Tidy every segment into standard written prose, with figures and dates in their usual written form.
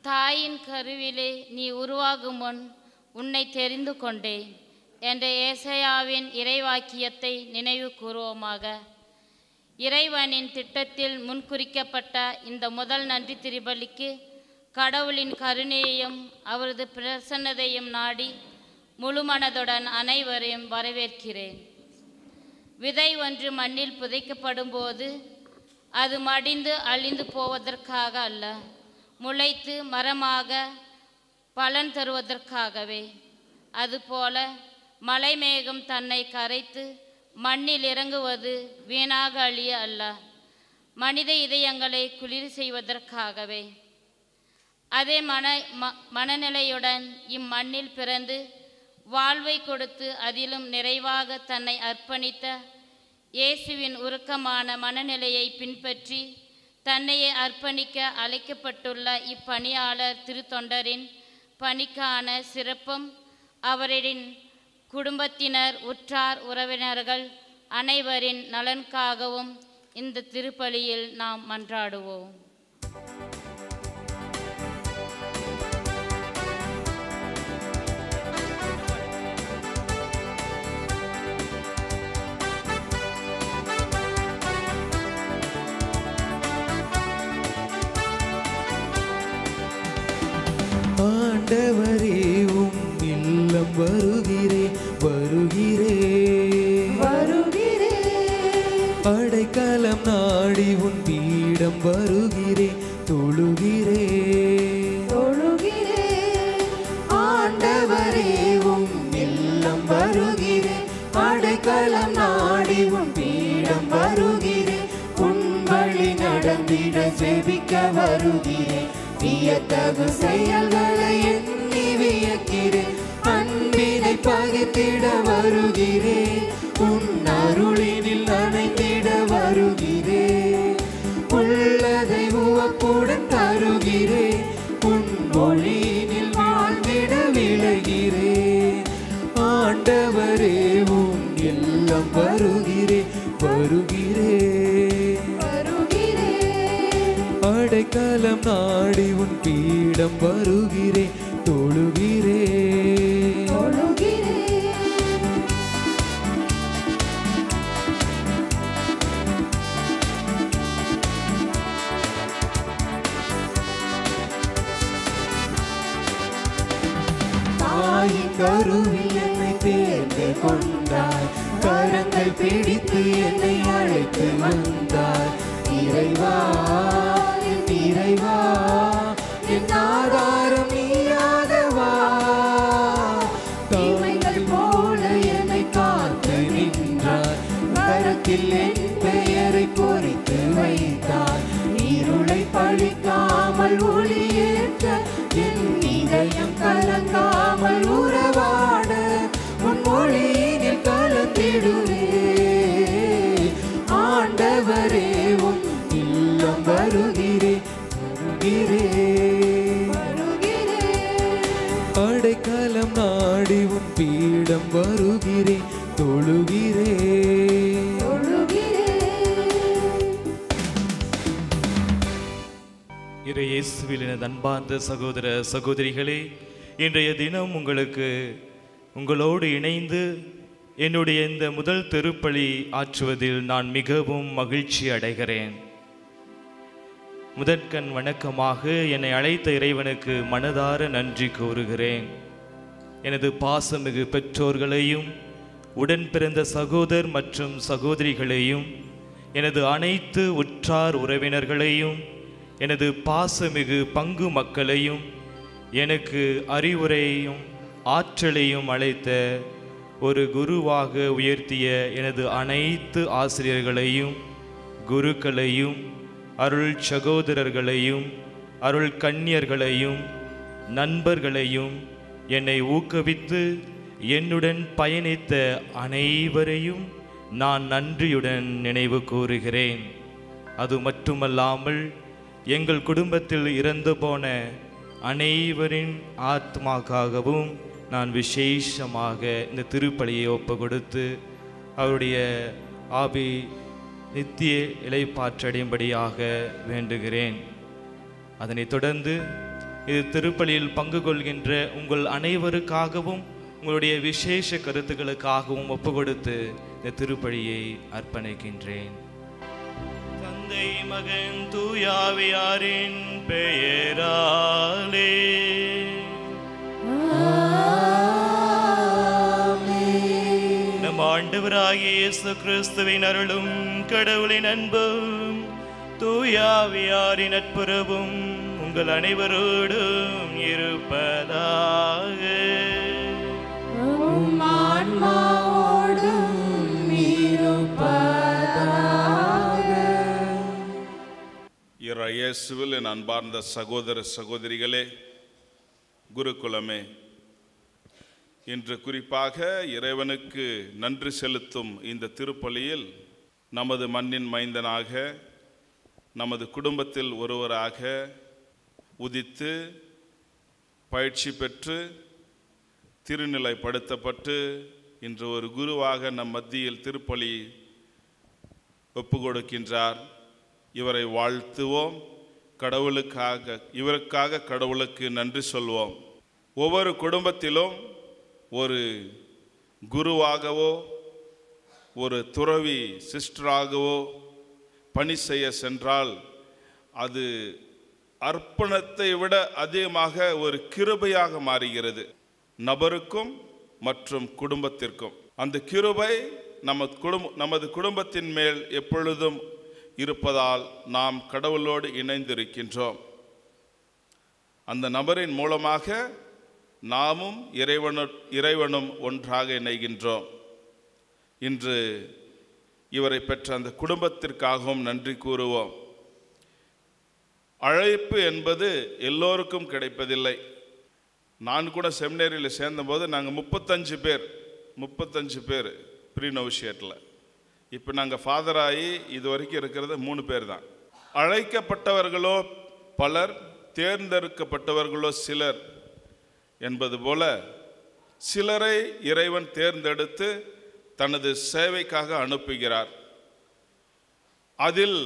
தாயின் கருவிலே நீ உருவாகும் முன் உன்னை தெரிந்து கொண்டேன் என்ற ஏசாயாவின் இறைவாக்கியத்தை நினைவு கூறுவோமாக. இறைவனின் திட்டத்தில் முன்குறிக்கப்பட்ட இந்த முதல் நன்றி திருப்பலிக்கு கடவுளின் கருணையையும் அவரது பிரசன்னதையும் நாடி முழு மனதுடன் அனைவரையும் வரவேற்கிறேன். விதை ஒன்று மண்ணில் புதைக்கப்படும் போது அது மடிந்து அழிந்து போவதற்காக அல்ல, முளைத்து மரமாக பலன் தருவதற்காகவே. அதுபோல மலைமேகம் தன்னை கரைத்து மண்ணில் இறங்குவது வீணாக அழிய அல்ல, மனித இதயங்களை குளிர் செய்வதற்காகவே. அதே மனநிலையுடன் இம்மண்ணில் பிறந்து வாழ்வை கொடுத்து அதிலும் நிறைவாக தன்னை அர்ப்பணித்த இயேசுவின் உருக்கமான மனநிலையை பின்பற்றி தன்னையே அர்ப்பணிக்க அழைக்கப்பட்டுள்ள இப்பணியாளர் திருத்தொண்டரின் பணிக்கான சிறப்பும் அவரின் குடும்பத்தினர், உற்றார் உறவினர்கள் அனைவரின் நலனுக்காகவும் இந்த திருப்பலியில் நாம் மன்றாடுவோம். ஆண்டவரே உம் இல்லம் வருகிறேன் வருகிறேன் வருகிறேன், அடைக்கலம் நாடி உன் பீடம் வருகிறேன் தொழுகிறேன் தொழுகிறேன். ஆண்டவரே உம் இல்லம் வருகிறேன், அடைக்கலம் நாடி உன் பீடம் வருகிறேன், உன் வழி நடந்திட ஜெபிக்க வருகிறேன், வியத்தகு செயல்களை எண்ணி வியக்கிறேன், அன்பினை பகிர்ந்திட வருகிறேன், உன் அருளினில் நனைந்திட வருகிறேன், உள்ளதை உவப்புடன் தருகிறேன், உன் மொழியினில் வாழ்ந்திட விளைகிறேன். ஆண்டவரே உம் இல்லம் வருகிறேன் வருகிறேன் வருகிறேன், அடைக்கலம் நாடி உன் பீடம் வருகிறேன் தொழுகிறேன் தொழுகிறேன். தாயின் கருவில் என்னை தேர்ந்து கொண்டாய், கரங்கள் பிடித்து என்னை அழைத்து வந்தாய். இறைவா என் இறைவா, என் ஆதாரம் நீயாகவா, தீமைகள் போல என்னை காத்து நின்றாய், கரத்தில் என் பெயரை பொறித்து வைத்தாய். இருளை பழிக்காமல் ஒளியேற்ற என் இதயம் கலங்காமல் உறவாட உன் மொழியினில் கலந்திடுவே. ஆண்டவரே உன் இல்லம் வருகிறேன் வருகிறேன் வருகிறேன், அடைக்கலம் நாடி உன் பீடம் வருகிறேன் தொழுகிறேன் தொழுகிறேன். இயேசுவில் எனது அன்பார்ந்த சகோதர சகோதரிகளே, இன்றைய தினம் உங்களோடு இணைந்து என்னுடைய இந்த முதல் திருப்பலி ஆற்றுவதில் நான் மிகவும் மகிழ்ச்சி அடைகிறேன். முதற்கண் வணக்கமாக என்னை அழைத்த இறைவனுக்கு மனதார நன்றி கூறுகிறேன். எனது பாசமிகு பெற்றோர்களையும் உடன் பிறந்த சகோதர் மற்றும் சகோதரிகளையும், எனது அனைத்து உற்றார் உறவினர்களையும், எனது பாசமிகு பங்கு மக்களையும், எனக்கு அறிவுரையையும் ஆற்றலையும் அழைத்த ஒரு குருவாக உயர்த்திய எனது அனைத்து ஆசிரியர்களையும், குருக்களையும், அருள் சகோதரர்களையும், அருள் கன்னியர்களையும், நண்பர்களையும், என்னை ஊக்குவித்து என்னுடன் பயணித்த அனைவரையும் நான் நன்றியுடன் நினைவு கூறுகிறேன். அது மட்டுமல்லாமல் எங்கள் குடும்பத்தில் இறந்து போன அனைவரின் ஆத்மாக்காகவும் நான் விசேஷமாக இந்த திருப்பலியை ஒப்பு கொடுத்து அவருடைய ஆவி நித்திய இளைப்பாற்றடையும்படியாக வேண்டுகிறேன். அதனைத் தொடர்ந்து இது திருப்பலியில் பங்கு கொள்கின்ற உங்கள் அனைவருக்காகவும் உங்களுடைய விசேஷ கருத்துக்களுக்காகவும் ஒப்பு கொடுத்து இந்த திருப்பலியை அர்ப்பணிக்கின்றேன். தந்தை மகன் தூயாவியாரின் பெயராலே நம் ஆண்டவராகிய இயேசு கிறிஸ்துவின் அருளும் கடவுளின் அன்பும் தூயாவியாரின் நட்புறவும் உங்கள் அனைவரோடும் இருப்பதாக. இயேசுவில் என் அன்பார்ந்த சகோதர சகோதரிகளே, குருகுலமே, இன்று குறிப்பாக இறைவனுக்கு நன்றி செலுத்தும் இந்த திருப்பலியில் நமது மண்ணின் மைந்தனாக, நமது குடும்பத்தில் ஒருவராக உதித்து பயிற்சி பெற்று திருநிலைப்படுத்தப்பட்டு இன்று ஒரு குருவாக நம் மத்தியில் திருப்பலி ஒப்பு கொடுக்கின்றார். இவரை வாழ்த்துவோம், இவருக்காக கடவுளுக்கு நன்றி சொல்வோம். ஒவ்வொரு குடும்பத்திலும் ஒரு குருவாகவோ ஒரு துறவி சிஸ்டராகவோ பணி செய்ய சென்றால் அது அர்ப்பணத்தை விட அதிகமாக ஒரு கிருபையாக மாறுகிறது, நபருக்கும் மற்றும் குடும்பத்திற்கும். அந்த கிருபை நமது குடும்பத்தின் மேல் எப்பொழுதும் இருப்பதால் நாம் கடவுளோடு இணைந்திருக்கின்றோம். அந்த நபரின் மூலமாக நாமும் இறைவனும் ஒன்றாக இணைகின்றோம். இன்று இவரை பெற்ற அந்த குடும்பத்திற்காகவும் நன்றி கூறுவோம். அழைப்பு என்பது எல்லோருக்கும் கிடைப்பதில்லை. நான் கூட செமினரியில் சேர்ந்தபோது நாங்கள் 35 பேர் ப்ரீ நோவிஷியேட்டில். இப்போ நாங்கள் ஃபாதராகி இது வரைக்கும் இருக்கிறது 3 பேர் தான். அழைக்கப்பட்டவர்களோ பலர், தேர்ந்தெடுக்கப்பட்டவர்களோ சிலர் என்பது போல சிலரை இறைவன் தேர்ந்தெடுத்து தனது சேவைக்காக அனுப்புகிறார். அதில்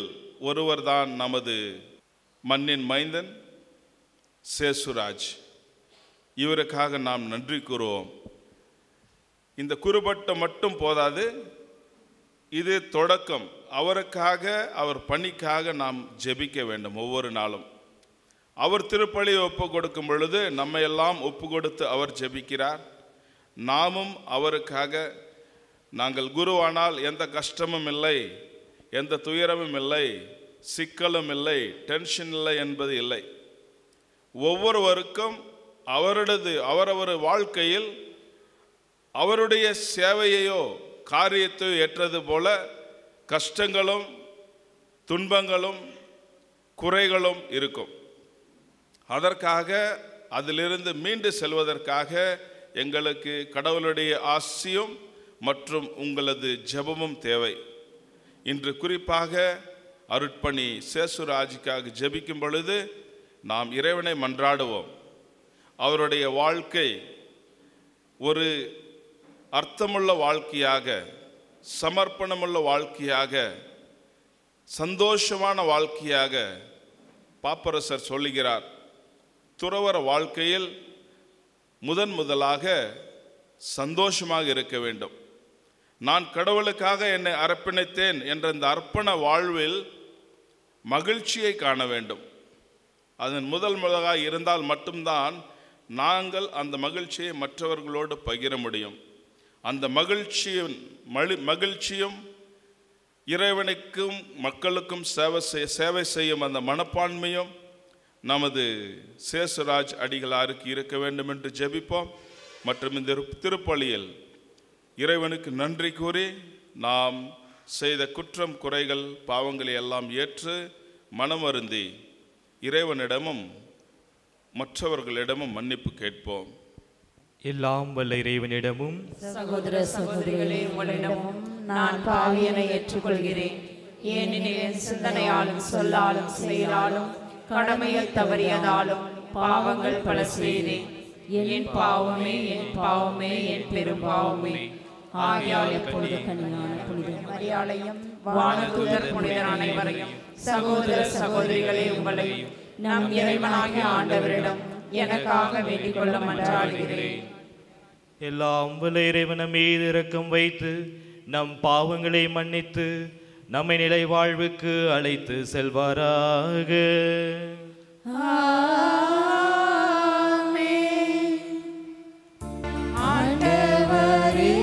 ஒருவர்தான் நமது மண்ணின் மைந்தன் சேசுராஜ். இவருக்காக நாம் நன்றி கூறுவோம். இந்த குறுபட்டம் மட்டும் போதாது, இது தொடக்கம். அவருக்காக, அவர் பணிக்காக நாம் ஜெபிக்க வேண்டும் ஒவ்வொரு நாளும். அவர் திருப்பலி ஒப்பு கொடுக்கும் பொழுது நம்மை எல்லாம் ஒப்பு கொடுத்து அவர் ஜெபிக்கிறார். நாமும் அவருக்காக, நாங்கள் குருவானால் எந்த கஷ்டமும் இல்லை, எந்த துயரமும் இல்லை, சிக்கலும் இல்லை, டென்ஷன் இல்லை என்பது இல்லை. ஒவ்வொருவருக்கும் அவரவர் வாழ்க்கையில் அவருடைய சேவையையோ காரியத்தையோ ஏற்றது போல கஷ்டங்களும் துன்பங்களும் குறைகளும் இருக்கும். அதற்காக, அதிலிருந்து மீண்டு செல்வதற்காக எங்களுக்கு கடவுளுடைய ஆசியும் மற்றும் உங்களது ஜெபமும் தேவை. இன்று குறிப்பாக அருட்பணி சேசுராஜுக்காக ஜெபிக்கும் பொழுது நாம் இறைவனை மன்றாடுவோம். அவருடைய வாழ்க்கை ஒரு அர்த்தமுள்ள வாழ்க்கையாக, சமர்ப்பணமுள்ள வாழ்க்கையாக, சந்தோஷமான வாழ்க்கையாக பாப்பரசர் சொல்லுகிறார். துறவற வாழ்க்கையில் முதலாக சந்தோஷமாக இருக்க வேண்டும். நான் கடவுளுக்காக என்னை அர்ப்பணித்தேன் என்ற இந்த அர்ப்பண வாழ்வில் மகிழ்ச்சியை காண வேண்டும். அதன் முதலாக இருந்தால் மட்டும்தான் நாங்கள் அந்த மகிழ்ச்சியை மற்றவர்களோடு பகிர முடியும். அந்த மகிழ்ச்சியும் இறைவனுக்கும் மக்களுக்கும் சேவை செய்யும் அந்த மனப்பான்மையும் நமது சேசுராஜ் அடிகளாருக்கு இருக்க வேண்டும் என்று ஜெபிப்போம். மற்றும் இந்த திருப்பலியில் இறைவனுக்கு நன்றி கூறி நாம் செய்த குற்றம் குறைகள் பாவங்களை எல்லாம் ஏற்று மனமருந்தி இறைவனிடமும் மற்றவர்களிடமும் மன்னிப்பு கேட்போம். எல்லாம் வல்ல இறைவனிடமும் சகோதர சகோதரிகளே, உங்களிடமும் நான் பாவியனை ஏற்றுக்கொள்கிறேன். ஏனெனில் என் சிந்தனையாலும் சொல்லாலும் செயலாலும் கடமையில் தவறியதாலும் பாவங்கள் பல செய்தேன். என் பாவமே, என் பாவமே, என் பெரும் பாவமே. ஆகையால் எப்பொழுது கனியான புனித மரியாதையும் வானதூதர் புனிதர் அனைவரையும், சகோதர சகோதரிகளே, உங்களையும் நம் இறைவனாகிய ஆண்டவரிடம் எனக்காக வேண்டிக் கொள்ள மன்றாடுகிறேன். எல்லாம் வல்ல இறைவன் நம் மீது இரக்கம் வைத்து நம் பாவங்களை மன்னித்து நம்மை நிலை வாழ்வுக்கு அழைத்து செல்வாராக. ஆண்டவரே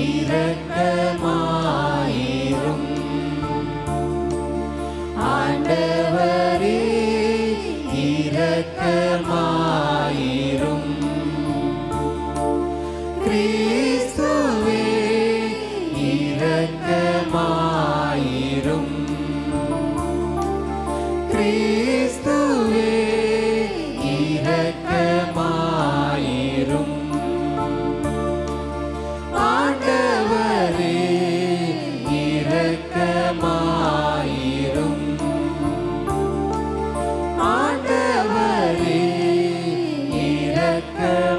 இரக்கமாயிரும். ஆண்டவரே இரக்கமாயிரும். கிறிஸ்துவே இரக்கமாயிரும். கிறிஸ்துவே இரக்கமாயிரும். ஆண்டவரே இரக்கமாயிரும். ஆண்டவரே இரக்கமாயிரும்.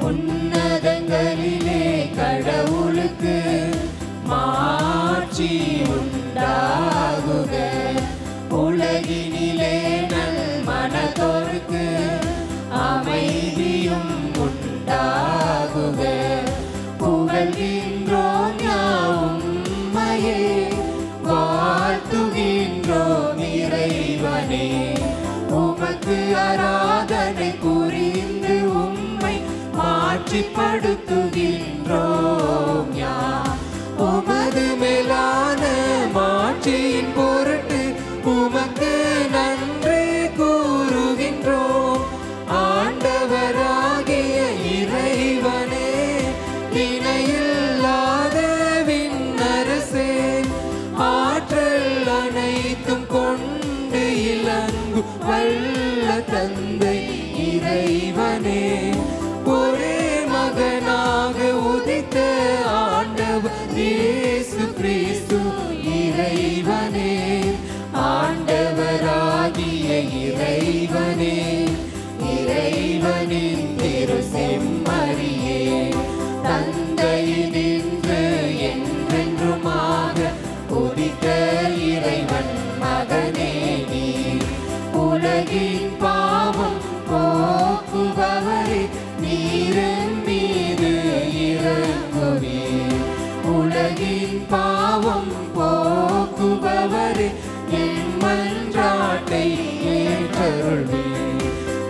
உன்னதங்களிலே கடவுளுக்கு மாட்சி உண்டாகுக. உலகினிலே நல் மனதோருக்கு அமைதியும் உண்டாகுக. புகழ்கின்றோம் யாவும் உம்மையே, வாழ்த்துகின்றோம் இறைவனே. உமக்கு ஆராதனை புரிந்து உம்மை மாட்சிப்படுத்துகின்றோம் யாம். உமது மேலான மாட்சியின் பொருட்டு உமக்கு நன்றி கூறுகின்றோம். ஆண்டவராகிய இறைவனே, இணையில்லாத விண்ணரசே, ஆற்றல் அனைத்தும் கொண்டு இலங்கு வல்ல தந்தை இறைவனே, ஒரே மகனாக உதித்த ஆண்டவர் இயேசு கிறிஸ்து இறைவனே. ஆண்டவராகிய இறைவனே, இறைவனின் திரு செம்மறியே, தந்தையினின்று என்றென்றுமாக உதித்த இறைவன் மகனே நீர். உலகின் பாவம் போக்குபவரே, நீரின் மீது இறங்குவீர். உலகின் பாவம் போக்குபவரே, என் மன்றாட்டை ஏற்றருள்வீர்.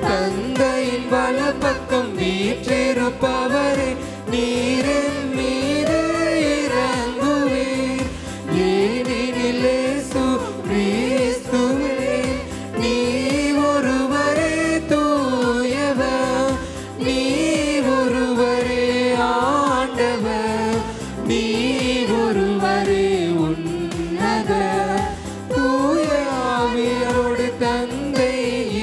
தந்தையின் வலப்பக்கம் வீற்றிருப்பவரே, நீரின் மீது இறங்குவீர். ஏனெனில் இயேசு கிறிஸ்துவே, நீ ஒருவரே தூயவர், நீ ஒருவரே ஆண்டவர், நீ ஒருவரே உன்னதர். தூய ஆவியோடு தந்தை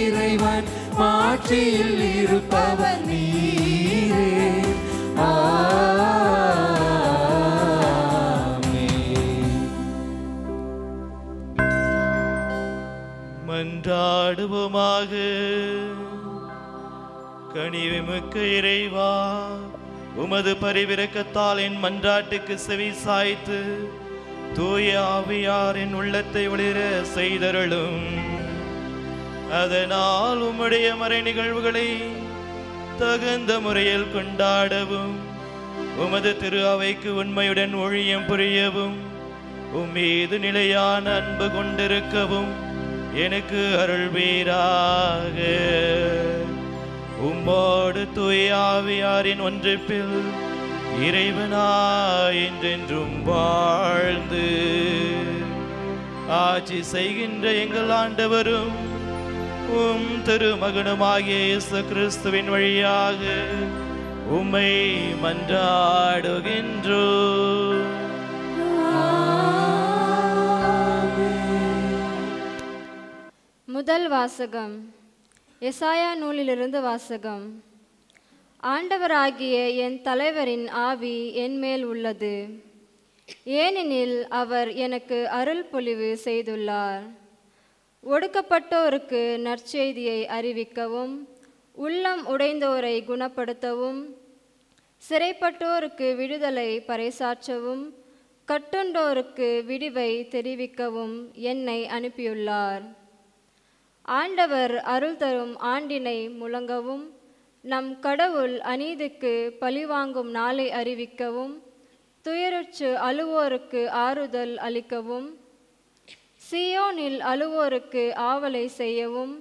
இறைவன் மாட்சியில் இருப்பவர் நீரே. ஆமென். மன்றாடுவோமாக. கனிவுமிக்க இறைவா, உமது பரிவிரக்கத்தால் என் மன்றாட்டுக்கு செவி சாய்த்து தூய ஆவியாரின் உள்ளத்தை ஒளிர செய்தருளும். அதனால் உம்முடைய மறை நிகழ்வுகளை தகுந்த முறையில் கொண்டாடவும், உமது திரு அவைக்கு உண்மையுடன் ஊழியம் புரியவும், உம்மீது நிலையான அன்பு கொண்டிருக்கவும் எனக்கு அருள்வீராக. உம்மோடு தூய ஆவியாரின் ஒன்றிப்பில் இறைவனாய் என்றென்றும் வாழ்ந்து ஆட்சி செய்கின்ற எங்கள் ஆண்டவரும் உம் திருமகனுமாகிய இயேசு கிறிஸ்துவின் வழியாக உம்மை மன்றாடுகின்றோம். முதல் வாசகம். எசாயா நூலிலிருந்து வாசகம். ஆண்டவராகிய என் தலைவரின் ஆவி என் மேல் உள்ளது, ஏனெனில் அவர் எனக்கு அருள் பொழிவு செய்துள்ளார். ஒடுக்கப்பட்டோருக்கு நற்செய்தியை அறிவிக்கவும், உள்ளம் உடைந்தோரை குணப்படுத்தவும், சிறைப்பட்டோருக்கு விடுதலை பறைசாற்றவும், கட்டுண்டோருக்கு விடிவை தெரிவிக்கவும் என்னை அனுப்பியுள்ளார். ஆண்டவர் அருள் தரும் ஆண்டினை முழங்கவும், நம் கடவுள் அநீதிக்கு பழிவாங்கும் நாளை அறிவிக்கவும், துயருற்று அழுவோருக்கு ஆறுதல் அளிக்கவும், சீயோனில் அழுவோருக்கு ஆவலை செய்யவும்,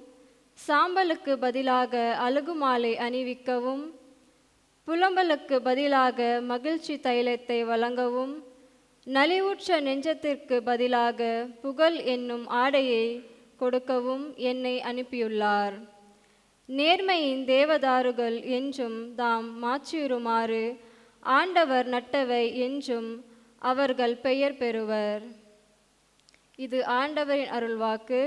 சாம்பலுக்கு பதிலாக அழுகுமாலை அணிவிக்கவும், புலம்பலுக்கு பதிலாக மகிழ்ச்சி தைலத்தை வழங்கவும், நலிவுற்ற நெஞ்சத்திற்கு பதிலாக புகழ் என்னும் ஆடையை கொடுக்கவும் என்னை அனுப்பியுள்ளார். நேர்மையின் தேவதாருகள் என்றும் தாம் மாற்றியுறுமாறு ஆண்டவர் நட்டவை என்றும் அவர்கள் பெயர் பெறுவர். இது ஆண்டவரின் அருள்வாக்கு.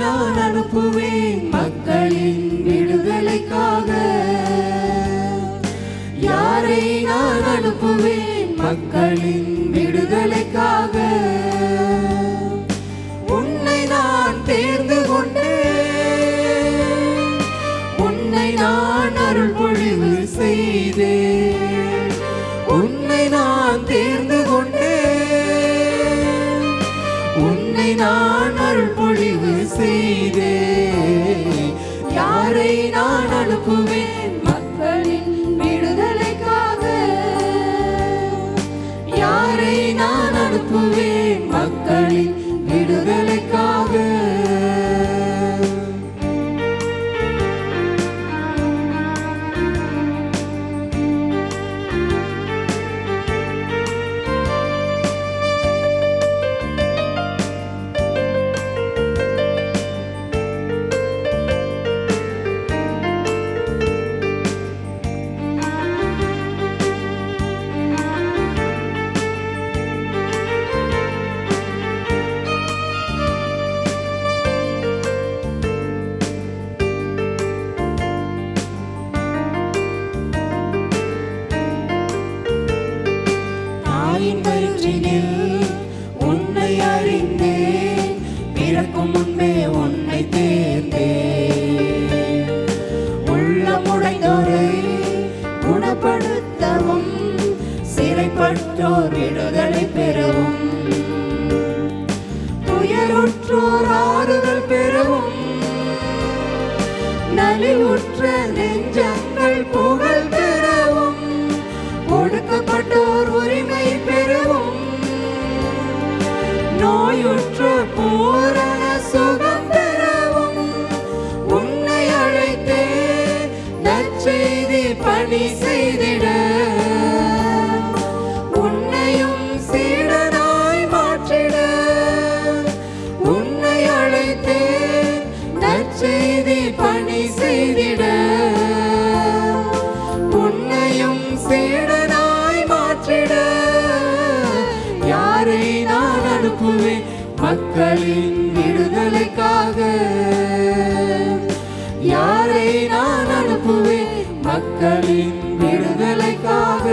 நான் அனுப்புவேன் மக்களின் விடுதலைக்காக, யாரை நான் அனுப்புவேன் மக்களின் விடுதலைக்காக. உன்னை நான் தேர்ந்து கொண்டேன், உன்னை நான் அருள் பொழிவு செய்தேன். உன்னை நான் தேர்ந்து கொண்டேன், உன்னை நான் அருள் பொழிவு செய்தே. யாரை நான் அனுப்புவேன் மக்களின் விடுதலைக்காக, யாரை நான் அனுப்புவேன் மக்களின் விடுதலைக்காக. உன்னை அறிந்தேன், பிறக்கும் முன்பே உன்னை தேர்ந்தேன். உள்ளமுடைந்தோரை குணப்படுத்தவும், சிறைப்பட்டோர் விடுதலை பெறவும், துயருற்றோர் ஆறுதல் பெறவும், நலிவுற்ற நெஞ்சங்கள் புகழ் பெறவும், ஒடுக்கப்பட்டோர் உரிமை பெறவும், நோயுற்ற பூரண சுகம் பெறவும் உன்னை அழைத்தே நற்செய்தி பணி செய்திட. உன்னையும் சீடனாய் மாற்றிட உன்னை அழைத்தே நற்செய்தி பணி செய்திட. உன்னையும் சீடனாய் மாற்றிட யாரை நான் அனுப்புவேன் மக்களின் விடுதலைக்காக, யாரை நான் அனுப்புவேன் மக்களின் விடுதலைக்காக.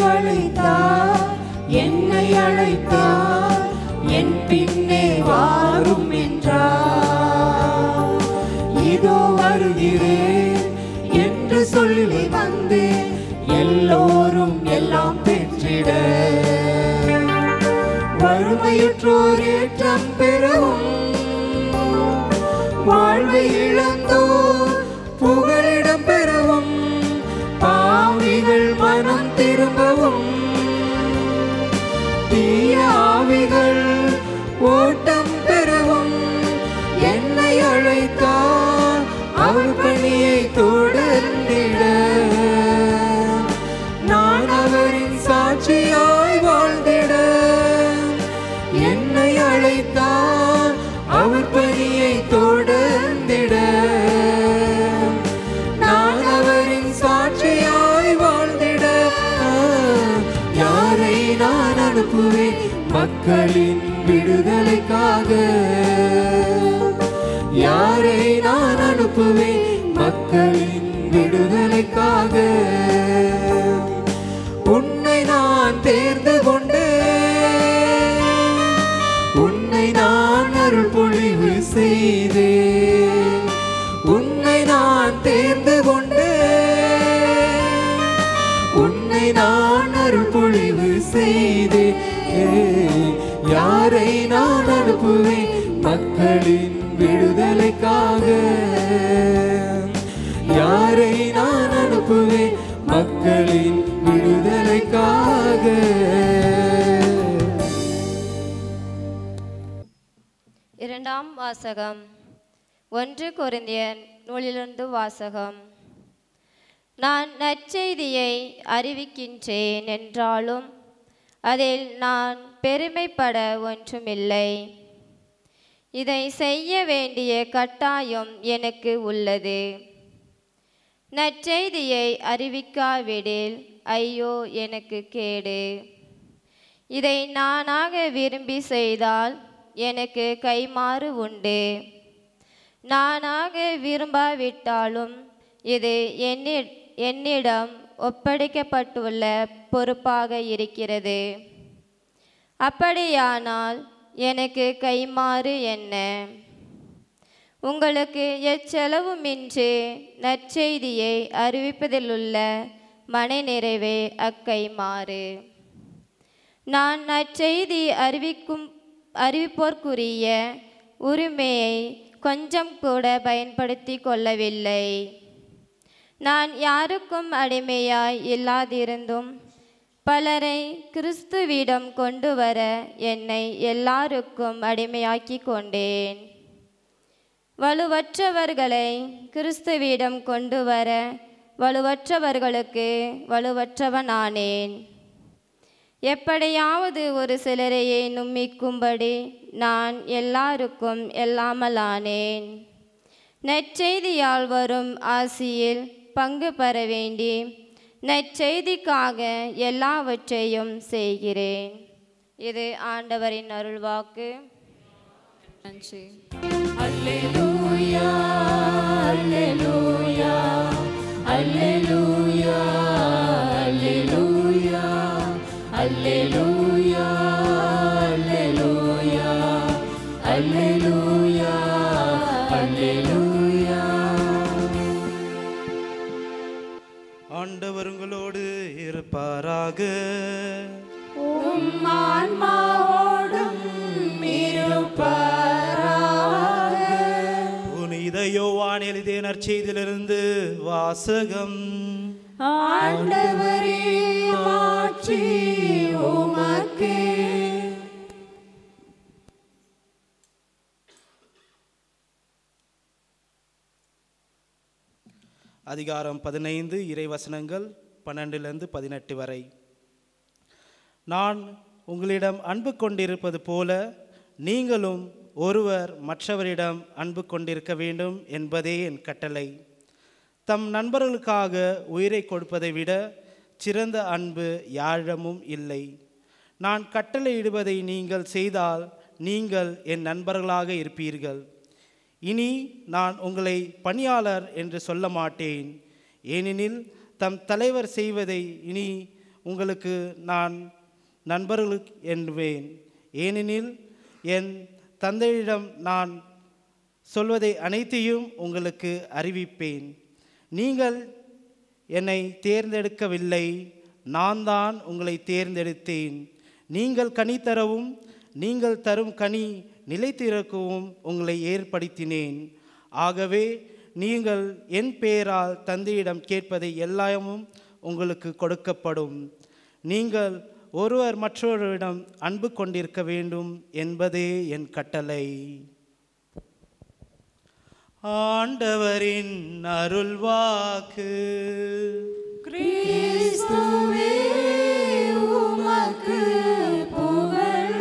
அழைத்தார், என்னை அழைத்தார், என் பின்னே வாரும் என்றார். இதோ வருகிறேன் என்று சொல்லி வந்தேன், எல்லோரும் எல்லாம் பெற்றிட. வறுமையுற்றோர் ஏற்றம் பெறவும், வாழ்வை இழந்தோர் புகலிடம் பெறவும், பாவிகள் மனம் திரும்பவும், தீய ஆவிகள் ஓட்டம் பெறவும், என்னை அழைத்தார் அவர் பணியை தொடர்ந்திட, நான் அவரின் சாட்சியாய் வாழ்ந்திட. என்னை அழைத்தார் அவர் பணியை தொடர்ந்திட, நான் அவரின் சாட்சியாய் வாழ்ந்திட. யாரை நான் அனுப்புவேன் மக்களின் விடுதலைக்காக? யாரை நான் அனுப்புவேன் மக்களின் விடுதலைக்காக? உன்னை நான் தேர்ந்து கொண்டேன், உன்னை நான் அருள் பொழிவு செய்தேன். உன்னை நான் தேர்ந்து கொண்டேன், உன்னை நான் அருள் பொழிவு செய்தேன். யாரை நான் அனுப்புவேன் மக்களின் விடுதலைக்காக? யாரை நான் அனுப்புவேன் மக்களின் விடுதலைக்காக? இரண்டாம் வாசகம். 1 கொரிந்தியர் நூலிலிருந்து வாசகம். நான் நற்செய்தியை அறிவிக்கின்றேன் என்றாலும் அதில் நான் பெருமைப்பட ஒன்றுமில்லை. இதை செய்ய வேண்டிய கட்டாயம் எனக்கு உள்ளது. நற்செய்தியை அறிவிக்காவிடில் ஐயோ எனக்கு கேடு. இதை நானாக விரும்பி செய்தால் எனக்கு கைமாறு உண்டு. நானாக விரும்பாவிட்டாலும் இது என்னிடம் ஒப்படைக்கப்பட்டுள்ள பொறுப்பாக இருக்கிறது. அப்படியானால் எனக்கு கைமாறு என்ன? உங்களுக்கு எச்செலவுமின்றி நற்செய்தியை அறிவிப்பதிலுள்ள மனநிறைவே அக்கைமாறு. நான் நற்செய்தி அறிவிப்போர்க்குரிய உரிமையை கொஞ்சம் கூட பயன்படுத்தி கொள்ளவில்லை. நான் யாருக்கும் அடிமையாய் இல்லாதிருந்தும் பலரை கிறிஸ்துவிடம் கொண்டு வர என்னை எல்லாருக்கும் அடிமையாக்கி கொண்டேன். வலுவற்றவர்களை கிறிஸ்துவிடம் கொண்டு வர வலுவற்றவர்களுக்கு வலுவற்றவனானேன். எப்படியாவது ஒரு சிலரையே நும்மிக்கும்படி நான் எல்லாருக்கும் எல்லாமலானேன். நற்செய்தியால் வரும் ஆசியில் பங்கு பெற வேண்டி நற்செய்திக்காக எல்லாவற்றையும் செய்கிறேன். இது ஆண்டவரின் அருள்வாக்கு. நன்றி. அல்லேலூயா அல்லேலூயா அல்லேலூயா அல்லேலூயா அல்லேலூயா அல்லேலூயா அல்லேலூயா அல்லேலூயா. ஆண்டவர் உங்களோடு இருப்பாராக. உம் ஆன்மாவோடும் இருப்பாராக. புனித யோவான் எழுதிய நற்செய்தியிலிருந்து வாசகம். ஆண்டவரே மாட்சி உமக்கே. அதிகாரம் 15 இறைவசனங்கள் 12-18 வரை. நான் உங்களிடம் அன்பு கொண்டிருப்பது போல நீங்களும் ஒருவர் மற்றவரிடம் அன்பு கொண்டிருக்க வேண்டும் என்பதே என் கட்டளை. தம் நண்பர்களுக்காக உயிரை கொடுப்பதை விட சிறந்த அன்பு யாரிடமும் இல்லை. நான் கட்டளையிடுவதை நீங்கள் செய்தால் நீங்கள் என் நண்பர்களாக இருப்பீர்கள். இனி நான் உங்களை பணியாளர் என்று சொல்ல மாட்டேன், ஏனெனில் தம் தலைவர் செய்வதை இனி உங்களுக்கு நான் நண்பர்கள் என்பேன். ஏனெனில் என் தந்தையிடம் நான் சொல்வதை அனைத்தையும் உங்களுக்கு அறிவிப்பேன். நீங்கள் என்னை தேர்ந்தெடுக்கவில்லை, நான் தான் உங்களை தேர்ந்தெடுத்தேன். நீங்கள் கனி தரவும் நீங்கள் தரும் கனி நிலைத்திருக்கவும் உங்களை ஏற்படுத்தினேன். ஆகவே நீங்கள் என் பெயரால் தந்தையிடம் கேட்பதை எல்லாமும் உங்களுக்கு கொடுக்கப்படும். நீங்கள் ஒருவர் மற்றொருவரிடம் அன்பு கொண்டிருக்க வேண்டும் என்பதே என் கட்டளை. ஆண்டவரின் அருள்வாக்கு. கிறிஸ்துவே உமக்கு புகழ்.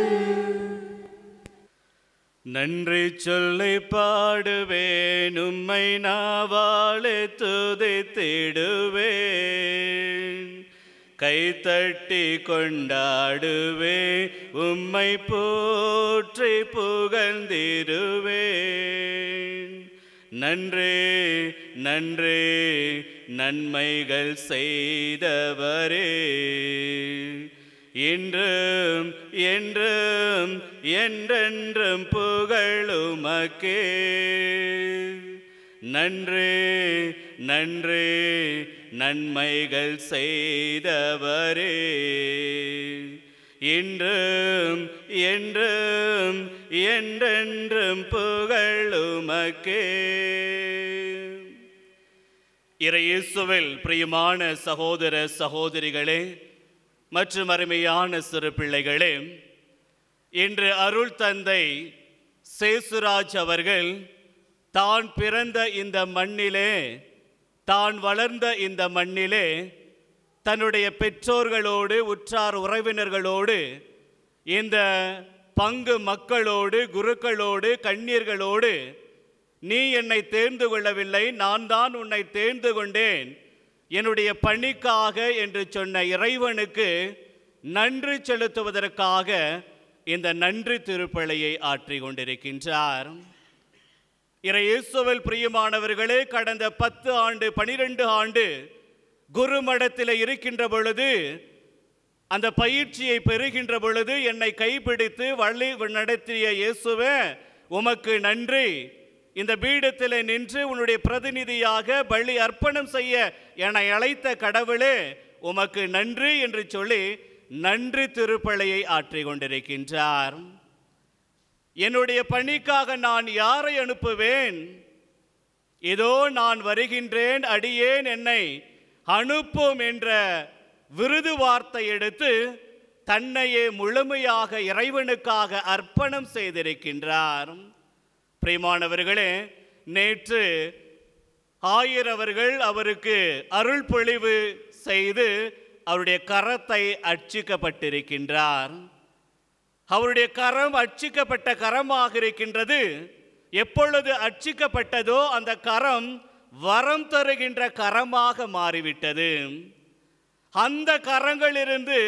நன்றி சொல்லி பாடுவேன், உம்மை நாவாலே துதித்திடுவேன். கைத்தட்டி கொண்டாடுவே, உம்மை போற்றி புகழ்ந்திடுவேன். நன்றே நன்றே நன்மைகள் செய்தவரே, இன்றும் என்றும் என்றென்றும் புகழுமக்கே. நன்றே நன்றே நன்மைகள் செய்தவரே, இன்றும் என்றும் என்றென்றும் புகழுமக்கே. இறையேசுவில் பிரியமான சகோதர சகோதரிகளே மற்றும் அருமையான சிறு பிள்ளைகளே, இன்று அருள் தந்தை சேசுராஜ் அவர்கள் தான் பிறந்த இந்த மண்ணிலே, தான் வளர்ந்த இந்த மண்ணிலே தன்னுடைய பெற்றோர்களோடு உற்றார் உறவினர்களோடு இந்த பங்கு மக்களோடு குருக்களோடு கன்னியர்களோடு நீ என்னை தேர்ந்து கொள்ளவில்லை, நான் தான் உன்னை தேர்ந்து கொண்டேன் என்னுடைய பணிக்காக என்று சொன்ன இறைவனுக்கு நன்றி செலுத்துவதற்காக இந்த நன்றி திருப்பலியை ஆற்றி கொண்டிருக்கின்றார். இறையேசுவில் பிரியமானவர்களே, கடந்த 10 ஆண்டு 12 ஆண்டு குருமடத்தில் இருக்கின்ற பொழுது, அந்த பயிற்சியை பெறுகின்ற பொழுது என்னை கைப்பிடித்து வழி நடத்திய இயேசுவே உமக்கு நன்றி. இந்த பீடத்தில் நின்று உன்னுடைய பிரதிநிதியாக பலி அர்ப்பணம் செய்ய என்னை அழைத்த கடவுளே உமக்கு நன்றி என்று சொல்லி நன்றி திருப்பலியை ஆற்றி கொண்டிருக்கின்றார். என்னுடைய பணிக்காக நான் யாரை அனுப்புவேன்? இதோ நான் வருகின்றேன், அடியேன் என்னை அனுப்பும் என்ற விருது வார்த்தை எடுத்து தன்னையே முழுமையாக இறைவனுக்காக அர்ப்பணம் செய்திருக்கின்றார். பிரியமானவர்களே, நேற்று ஆயர் அவர்கள் அவருக்கு அருள் பொழிவு செய்து அவருடைய கரத்தை அர்ச்சிக்கப்பட்டிருக்கின்றார். அவருடைய கரம் அர்ச்சிக்கப்பட்ட கரமாக இருக்கின்றது. எப்பொழுது அர்ச்சிக்கப்பட்டதோ அந்த கரம் வரம் தருகின்ற கரமாக மாறிவிட்டது. அந்த கரங்களிலிருந்து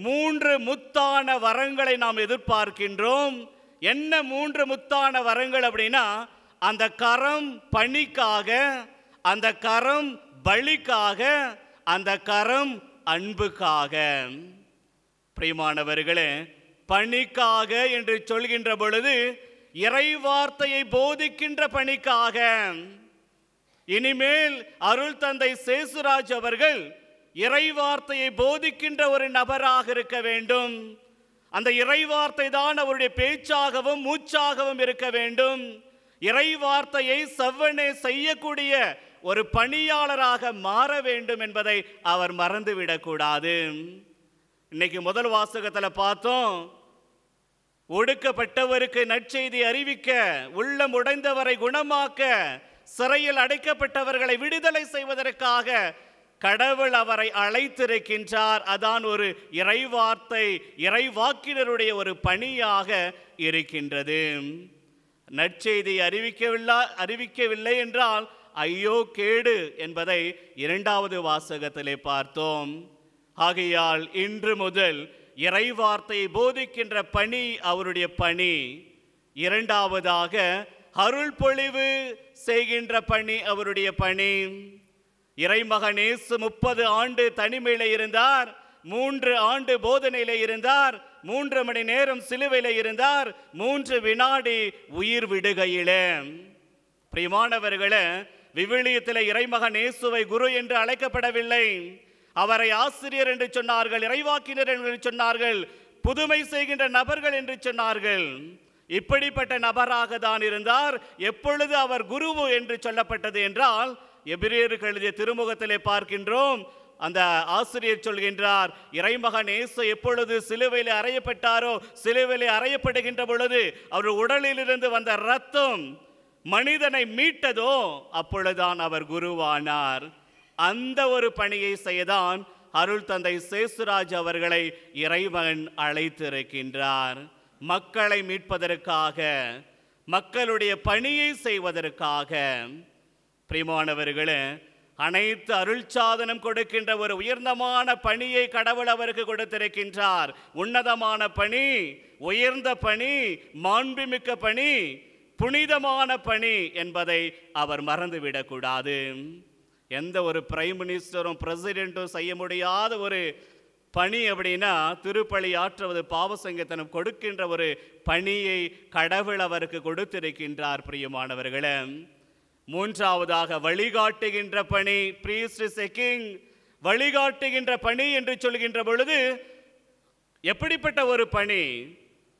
3 முத்தான வரங்களை நாம் எதிர்பார்க்கின்றோம். என்ன 3 முத்தான வரங்கள் அப்படின்னா, அந்த கரம் பணிக்காக, அந்த கரம் பலிக்காக, அந்த கரம் அன்புக்காக. பிரியமானவர்களே, பணிக்காக என்று சொல்கின்ற பொழுது இறை வார்த்தையை போதிக்கின்ற பணிக்காக. இனிமேல் அருள் தந்தை சேசுராஜ் அவர்கள் இறை வார்த்தையை போதிக்கின்ற ஒரு நபராக இருக்க வேண்டும். அந்த இறை வார்த்தை தான் அவருடைய பேச்சாகவும் மூச்சாகவும் இருக்க வேண்டும். இறை வார்த்தையை செவ்வனே செய்யக்கூடிய ஒரு பணியாளராக மாற வேண்டும் என்பதை அவர் மறந்துவிடக்கூடாது. இன்னைக்கு முதல் வாசகத்தில் பார்த்தோம், ஒடுக்கப்பட்டவருக்கு நற்செய்தி அறிவிக்க, உள்ளம் உடைந்தவரை குணமாக்க, சிறையில் அடைக்கப்பட்டவர்களை விடுதலை செய்வதற்காக கடவுள் அவரை அழைத்திருக்கின்றார். அதான் ஒரு இறைவார்த்தை, இறைவாக்கினருடைய ஒரு பணியாக இருக்கின்றது. நற்செய்தி அறிவிக்கவில்லை என்றால் ஐயோ கேடு என்பதை 2வது வாசகத்திலே பார்த்தோம். ஆகையால் இன்று முதல் இறைவார்த்தையை போதிக்கின்ற பணி அவருடைய பணி. 2வதாக அருள் பொழிவு செய்கின்ற பணி அவருடைய பணி. இறைமகன் இயேசு 30 ஆண்டு தனிமையில இருந்தார், 3 ஆண்டு போதனையில இருந்தார், 3 மணி நேரம் சிலுவையில இருந்தார், 3 வினாடி உயிர் விடுகையிலே. பிரியமானவர்களே, விவிலியத்தில் இறைமகன் இயேசுவை குரு என்று அழைக்கப்படவில்லை. அவரை ஆசிரியர் என்று சொன்னார்கள், இறைவாக்கினர் என்று சொன்னார்கள், புதுமை செய்கின்ற நபர்கள் என்று சொன்னார்கள். இப்படிப்பட்ட நபராக தான் இருந்தார். எப்பொழுது அவர் குரு என்று சொல்லப்பட்டது என்றால், எபிரேயருக்கு எழுதிய திருமுகத்திலே பார்க்கின்றோம். அந்த ஆசிரியர் சொல்கின்றார், இறைமகன் இயேசு எப்பொழுது சிலுவையிலே அறையப்பட்டாரோ, சிலுவையிலே அறையப்படுகின்ற பொழுது அவர் உடலிலிருந்து வந்த இரத்தம் மனிதனை மீட்டதோ, அப்பொழுதுதான் அவர் குருவானார். அந்த ஒரு பணியை செய்யதான் அருள் தந்தை சேசுராஜ் அவர்களை இறைவன் அழைத்திருக்கின்றார். மக்களை மீட்பதற்காக, மக்களுடைய பணியை செய்வதற்காக. பிரியமானவர்களே, அனைத்து அருள் சாதனம் கொடுக்கின்ற ஒரு உயர்ந்தமான பணியை கடவுள் அவருக்கு கொடுத்திருக்கின்றார். உன்னதமான பணி, உயர்ந்த பணி, மாண்புமிக்க பணி, புனிதமான பணி என்பதை அவர் மறந்துவிடக்கூடாது. எந்த ஒரு பிரைம் மினிஸ்டரும் பிரசிடென்ட்டும் செய்ய முடியாத ஒரு பணி அப்படின்னா திருப்பலி ஆற்றுவது, பாவசங்கத்தனம் கொடுக்கின்ற ஒரு பணியை கடவுள் அவருக்கு கொடுத்திருக்கின்றார். பிரியமானவர்களே, மூன்றாவதாக வழிகாட்டுகின்ற பணி, priest is a king, வழிகாட்டுகின்ற பணி என்று சொல்கின்ற பொழுது எப்படிப்பட்ட ஒரு பணி?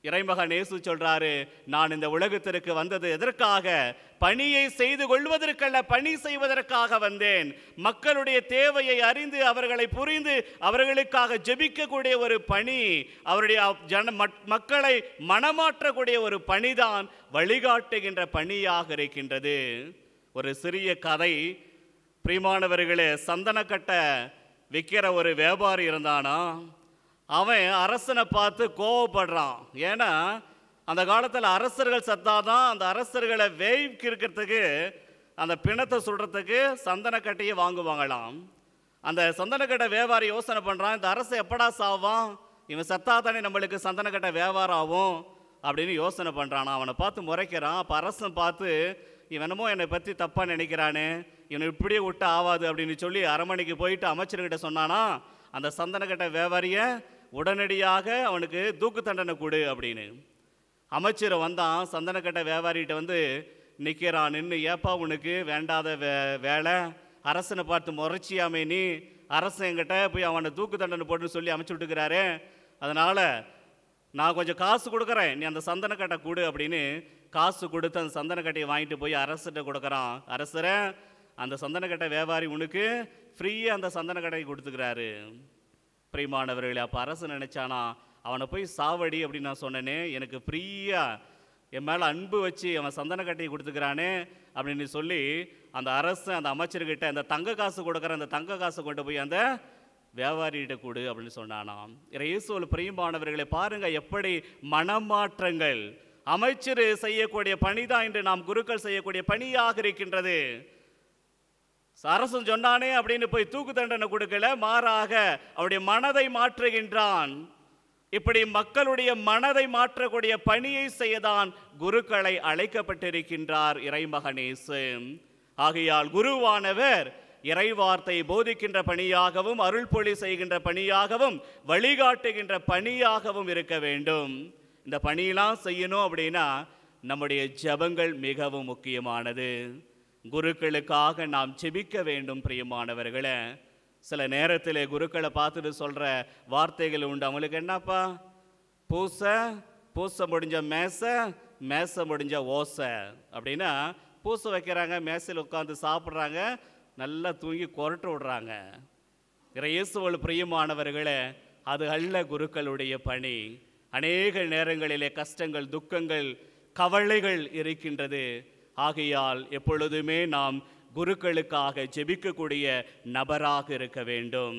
இறைமகன் இயேசு சொல்றாரு, நான் இந்த உலகத்திற்கு வந்தது எதற்காக? பணியை செய்து கொள்வதற்கல்ல, பணி செய்வதற்காக வந்தேன். மக்களுடைய தேவையை அறிந்து, அவர்களை புரிந்து, அவர்களுக்காக ஜெபிக்கக்கூடிய ஒரு பணி, அவருடைய மக்களை மனமாற்றக்கூடிய ஒரு பணிதான் வழிகாட்டுகின்ற பணியாக இருக்கின்றது. ஒரு சிறிய கதை. பிரியமானவர்களே, சந்தனக்கட்டை விற்கிற ஒரு வியாபாரி இருந்தானா. அவன் அரசனை பார்த்து கோவப்படுறான். ஏன்னா அந்த காலத்தில் அரசர்கள் சத்தாதான் அந்த அரசர்களை வேய்க்கிறதுக்கு, அந்த பிணத்தை சுடுறதுக்கு சந்தனக்கட்டையை வாங்குவாங்களாம். அந்த சந்தனக்கட்டை வியாபாரி யோசனை பண்ணுறான், இந்த அரசு எப்படா சாவான், இவன் சத்தா தானே நம்மளுக்கு சந்தனக்கட்டை வியாபாரம் ஆகும் அப்படின்னு யோசனை பண்ணுறான். அவனை பார்த்து முறைக்கிறான். அப்போ அரசன் பார்த்து, இவனமோ என்னை பற்றி தப்பாக நினைக்கிறானே, இவனை இப்படியே விட்டு ஆகாது அப்படின்னு சொல்லி அரண்மனைக்கு போயிட்டு அமைச்சர்கிட்ட சொன்னானா, அந்த சந்தனக்கட்டை வியாபாரியை உடனடியாக அவனுக்கு தூக்கு தண்டனை கொடு அப்படின்னு. அமைச்சர் வந்தான், சந்தனக்கட்டை வியாபாரிகிட்ட வந்து நிற்கிறான். நின்று, ஏப்பா உனக்கு வேண்டாத வேலை, அரசனை பார்த்து முறைச்சியாமே நீ, அரசன் என்கிட்ட போய் அவனை தூக்கு தண்டனை போட்டுன்னு சொல்லி அமைச்சு விட்டுக்கிறாரு, அதனால் நான் கொஞ்சம் காசு கொடுக்குறேன், நீ அந்த சந்தனக்கட்டை கொடு அப்படின்னு காசு கொடுத்து அந்த சந்தனக்கட்டையை வாங்கிட்டு போய் அரசர்கிட்ட கொடுக்குறான். அரசரை, அந்த சந்தனக்கட்டை வியாபாரி உனக்கு ஃப்ரீயாக அந்த சந்தனக்கட்டையை கொடுத்துக்கிறாரு. பிரியமானவர்களே, அப்போ அரசு நினைச்சானா, அவனை போய் சாவடி அப்படின்னு நான் சொன்னேனே, எனக்கு ஃப்ரீயாக என் மேலே அன்பு வச்சு அவன் சந்தனக்கட்டையை கொடுத்துக்கிறானே அப்படின்னு சொல்லி அந்த அரசு அந்த அமைச்சர்கிட்ட அந்த தங்க காசு கொடுக்குற அந்த தங்க காசை கொண்டு போய் அந்த வியாபாரிகிட்ட கொடு அப்படின்னு சொன்னானாம். இயேசுவில் பிரியமானவர்களை பாருங்க, எப்படி மனமாற்றங்கள். அமைச்சர் செய்யக்கூடிய பணிதான் இன்று நாம் குருக்கள் செய்யக்கூடிய பணியாக இருக்கின்றது. அரசன் சொன்னானே அப்படின்னு போய் தூக்கு தண்டனை கொடுக்கல, மாறாக அவருடைய மனதை மாற்றுகின்றான். இப்படி மக்களுடைய மனதை மாற்றக்கூடிய பணியை செய்யதான் குருக்களை அழைக்கப்பட்டிருக்கின்றார் இறைமகன் இயேசு. ஆகையால் குருவானவர் இறைவார்த்தை போதிக்கின்ற பணியாகவும், அருள்பொழி செய்கின்ற பணியாகவும், வழிகாட்டுகின்ற பணியாகவும் இருக்க வேண்டும். இந்த பணியெல்லாம் செய்யணும் அப்படின்னா நம்முடைய ஜெபங்கள் மிகவும் முக்கியமானது. குருக்களுக்காக நாம் ஜெபிக்க வேண்டும். பிரியமானவர்களே, சில நேரத்தில் குருக்களை பார்த்துட்டு சொல்கிற வார்த்தைகள் உண்டு. அவங்களுக்கு என்னப்பா, பூசை முடிஞ்ச மேசை முடிஞ்ச ஓசை அப்படின்னா, பூசை வைக்கிறாங்க, மேசையில் உட்காந்து சாப்பிட்றாங்க, நல்லா தூங்கி கொரட்டு விடுறாங்க. இயேசுவில் பிரியமானவர்களே, அது அல்ல குருக்களுடைய பணி. அநேக நேரங்களிலே கஷ்டங்கள், துக்கங்கள், கவலைகள் இருக்கின்றது. ஆகையால் எப்பொழுதுமே நாம் குருக்களுக்காக ஜெபிக்கக்கூடிய நபராக இருக்க வேண்டும்.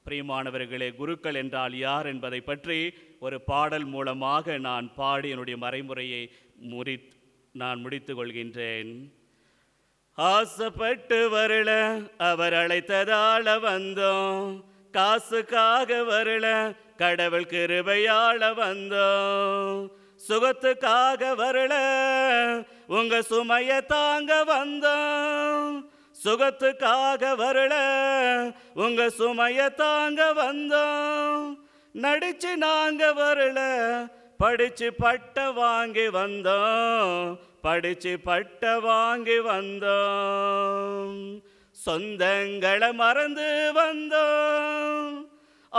பிரியமானவர்களே, குருக்கள் என்றால் யார் என்பதை பற்றி ஒரு பாடல் மூலமாக நான் பாடி என்னுடைய மறைமுறையை நான் முடித்து கொள்கின்றேன். ஆசைப்பட்டு வரல அவர் அழைத்ததால வந்தோம், காசுக்காக வரல கடவுள் கிருபையால வந்தோம், சுகத்துக்காக வரல உங்க சுமைய தாங்க வந்தோம், சுகத்துக்காக வரல உங்க சுமைய தாங்க வந்தோம், நடிச்சு நாங்க வரல படிச்சு பட்ட வாங்கி வந்தோம், படிச்சு பட்ட வாங்கி வந்தோம், சொந்தங்களை மறந்து வந்தோம்,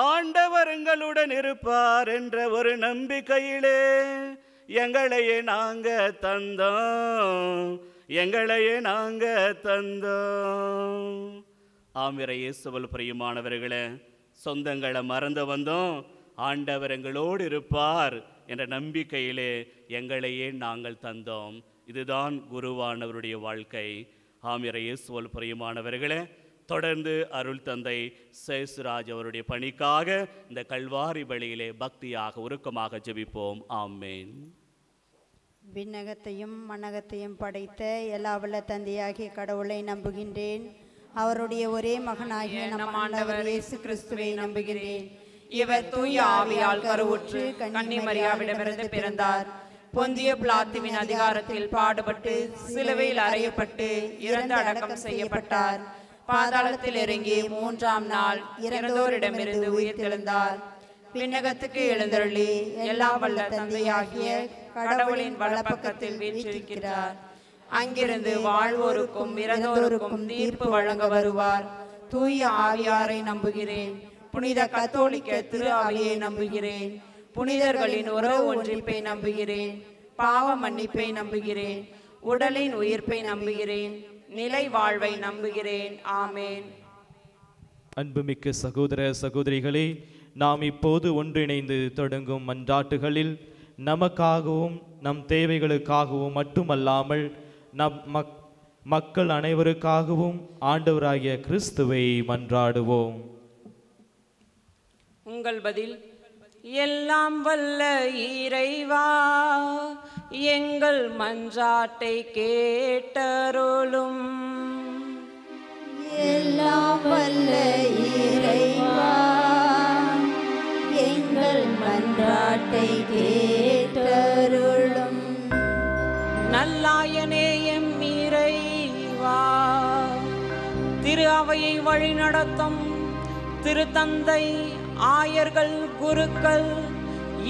ஆண்டவர் எங்களுடன் இருப்பார் என்ற ஒரு நம்பிக்கையிலே எங்களையே நாங்க தந்தோம். ஆமிர இயேசுவில் பிரியமானவர்களே, சொந்தங்களை மறந்து வந்தோம், ஆண்டவர் எங்களோடு இருப்பார் என்ற நம்பிக்கையிலே எங்களையே நாங்கள் தந்தோம். இதுதான் குருவானவருடைய வாழ்க்கை. ஆமிர இயேசுவில் பிரியமானவர்களே, தொடர்ந்து அருள் தந்தை சேசுராஜ் அவருடைய பணிக்காக இந்த கல்வாரி பலியிலே பக்தியாக உருக்கமாக ஜெபிப்போம். ஆமென். விண்ணகத்தையும் மண்ணகத்தையும் படைத்த எல்லா வல்ல தந்தையாகிய கடவுளை நம்புகின்றேன். அவருடைய ஒரே மகனாகிய நம் ஆண்டவர் இயேசு கிறிஸ்துவை நம்புகிறேன். இவர் தூய ஆவியால் கருவுற்று கன்னி மரியாவிடமிருந்து பிறந்தார். பொந்திய பிலாத்துவின் அதிகாரத்தில் பாடுபட்டு சிலுவையில் அறையப்பட்டு இறந்து அடக்கம் செய்யப்பட்டார். பாதாளத்தில் இறங்கி 3ஆம் நாள் இறந்தோரிடமிருந்து உயிர்த்தெழுந்தார். விண்ணகத்துக்கு எழுந்தருளி எல்லா வல்ல தந்தையாகிய கடவுளின் வலப்பக்கத்தில் வீற்றிருக்கிறார். அங்கிருந்து வாழ்வோருக்கும் இறந்தோருக்கும் தீர்ப்பு வழங்க வருவார். தூய ஆவியாரை நம்புகிறேன். புனித கத்தோலிக்க திரு ஆவியை நம்புகிறேன். புனிதர்களின் உறவு ஒன்றிப்பை நம்புகிறேன். பாவ மன்னிப்பை நம்புகிறேன். உடலின் உயிர்ப்பை நம்புகிறேன். நிலை வாழ்வை நம்புகிறேன். ஆமேன். அன்புமிக்க சகோதர சகோதரிகளே, நாம் இப்போது ஒன்றிணைந்து தொடங்கும் மன்றாட்டுகளில் நமக்காகவும் நம் தேவைகளுக்காகவும் மட்டுமல்லாமல் நம் மக்கள் அனைவருக்காகவும் ஆண்டவராகிய கிறிஸ்துவை மன்றாடுவோம். உங்கள் பதில்: எல்லாம் வல்ல இறைவா, எங்கள் மன்றாட்டை கேட்டருளும். எல்லாம் வல்ல இறைவா, எங்கள் மன்றாட்டை கேட்டருளும். நல்லாயனே எம் இறைவா, திரு அவையை வழிநடத்தும் திருத்தந்தை, ஆயர்கள், குருக்கள்,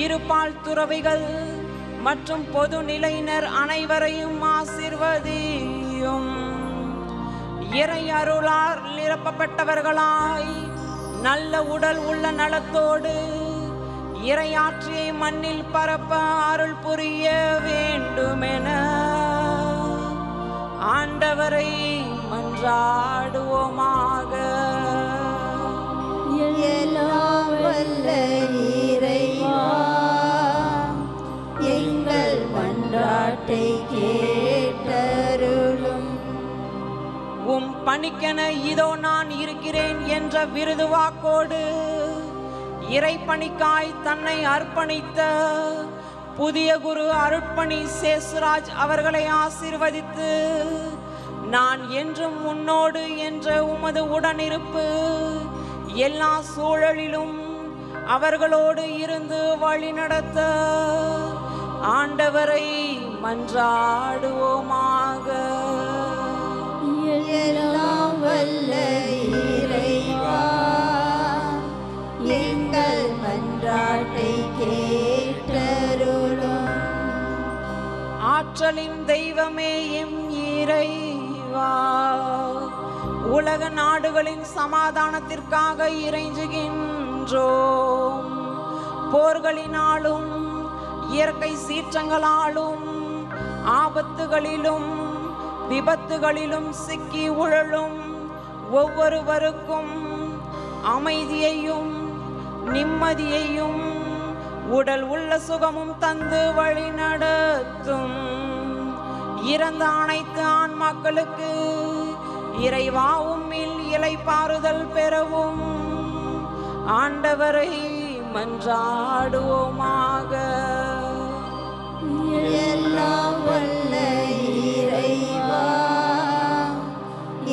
இருபால் துறவிகள் மற்றும் பொது நிலையினர் அனைவரையும் ஆசீர்வதியும். இறை அருளால் நிரப்பப்பட்டவர்களாய் நல்ல உடல் உள்ள நலத்தோடு இறையாட்சியை மண்ணில் பரப்ப அருள் புரிய வேண்டுமென ஆண்டவரை மன்றாடுவோமாக. எல்லாம் வல்ல இறைவா, எங்கள் மன்றாட்டை கேட்டருளும். உம் பணிக்கென இதோ நான் இருக்கிறேன் என்ற விருது வாக்கோடு இறை பணிக்காய் தன்னை அர்ப்பணித்த புதிய குரு அருட்பணி சேசுராஜ் அவர்களை ஆசீர்வதித்து, நான் என்றும் உன்னோடு என்ற உமது உடனிருப்பு எல்லா சூழலிலும் அவர்களோடு இருந்து வழிநடத்த ஆண்டவரை மன்றாடுவோமாக. எல்லாம் வல்ல இறைவா, எங்கள் மன்றாட்டை கேட்டருளும். ஆற்றலின் தெய்வமே எம் இறைவா, உலக நாடுகளின் சமாதானத்திற்காக இறைஞ்சுகின்றோம். போர்களினாலும் இயற்கை சீற்றங்களாலும் ஆபத்துகளிலும் விபத்துகளிலும் சிக்கி உழலும் ஒவ்வொருவருக்கும் அமைதியையும் நிம்மதியையும் உடல் உள்ள சுகமும் தந்து வழி நடத்தும். இறந்த அனைத்து ஆன்மாக்களுக்கு இறைவா உம்மில் இளைப்பாறுதல் பெறவும் ஆண்டவரை மன்றாடுவோமாக. எல்லாம் வல்ல இறைவா,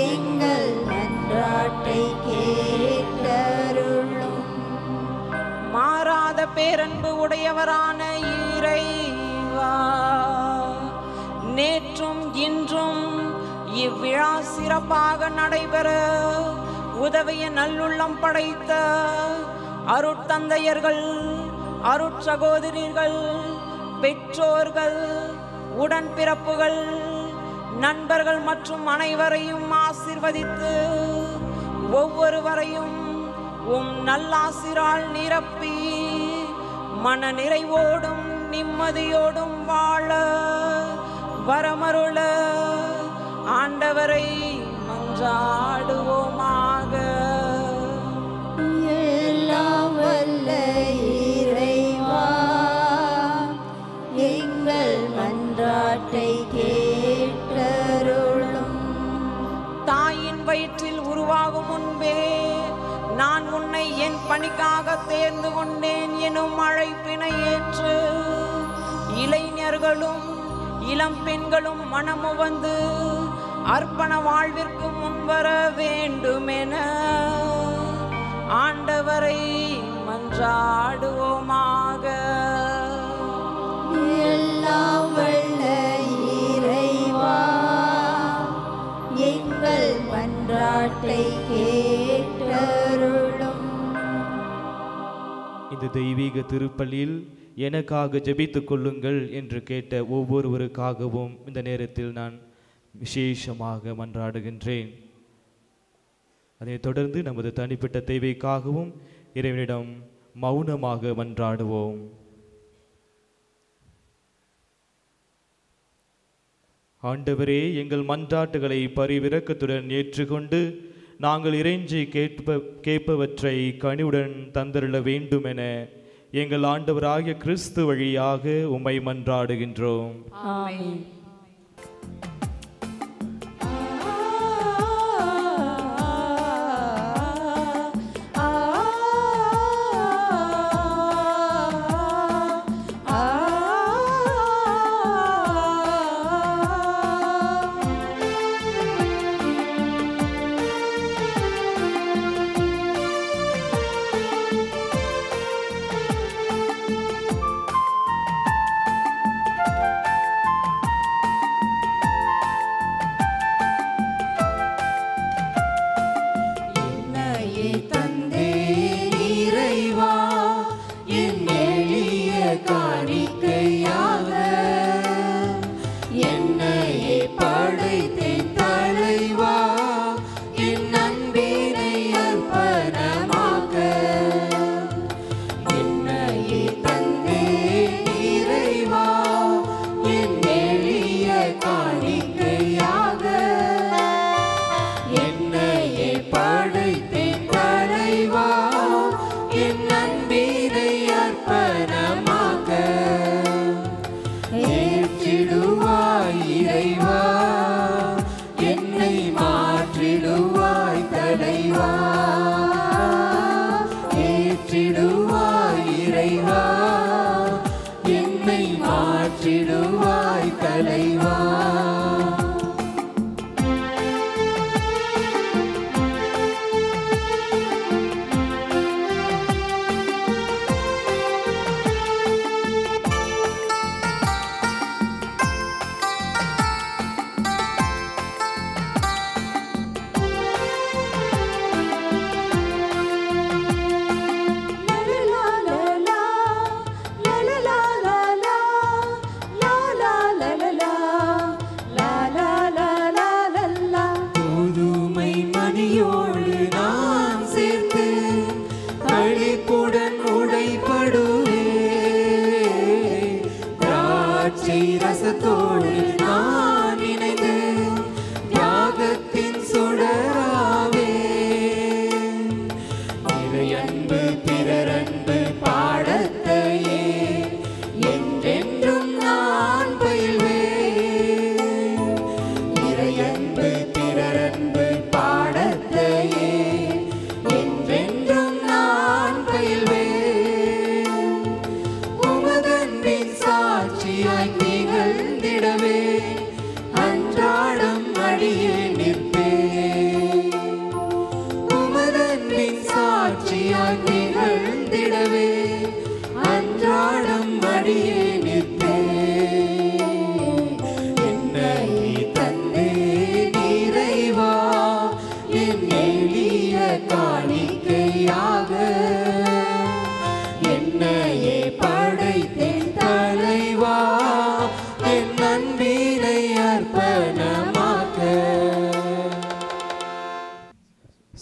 எங்கள் மன்றாட்டை கேட்டருளும். மாறாத பேரன்பு உடையவரான இறைவா, நேற்றும் இன்றும் இவ்விழா சிறப்பாக நடைபெற உதவிய நல்லுள்ளம் படைத்த அருட்தந்தையர்கள், அருட்சகோதரிகள், பெற்றோர்கள், உடன்பிறப்புகள், நண்பர்கள் மற்றும் அனைவரையும் ஆசீர்வதித்து ஒவ்வொருவரையும் உம் நல்லாசிரால் நிரப்பி மன நிறைவோடும் நிம்மதியோடும் வாழ வரமருள ஆண்டவரை மன்றாடுவோமாக. எல்லாம் வல்ல இறைவா, எங்கள் மன்றாட்டை கேட்டருளும். தாயின் வயிற்றில் உருவாகும் முன்பே நான் உன்னை என் பணிக்காக தேர்ந்து கொண்டேன் எனும் அழைப்பினை ஏற்று இளைஞர்களும் இளம் பெண்களும் மனமு வந்து அர்ப்பண வாழ்விற்கு முன்வர வேண்டுமென ஆண்டவரை மன்றாடுவோமாக. எல்லாம் வல்ல இறைவா, எங்கள் மன்றாட்டை கேட்டருளும். இந்த தெய்வீக திருப்பலியில் எனக்காக ஜெபித்துக் கொள்ளுங்கள் என்று கேட்ட ஒவ்வொருவருக்காகவும் இந்த நேரத்தில் நான் விசேஷமாக மன்றாடுகின்றேன். அதைத் தொடர்ந்து நமது தனிப்பட்ட தேவைக்காகவும் இறைவனிடம் மௌனமாக மன்றாடுவோம். ஆண்டவரே, எங்கள் மன்றாட்டுகளை பரிவிரக்கத்துடன் ஏற்றுக்கொண்டு நாங்கள் இறைஞ்சி கேட்பவற்றை கனிவுடன் தந்தருள வேண்டும் என எங்கள் ஆண்டவராகிய கிறிஸ்து வழியாக உம்மை மன்றாடுகின்றோம். ஆமென்.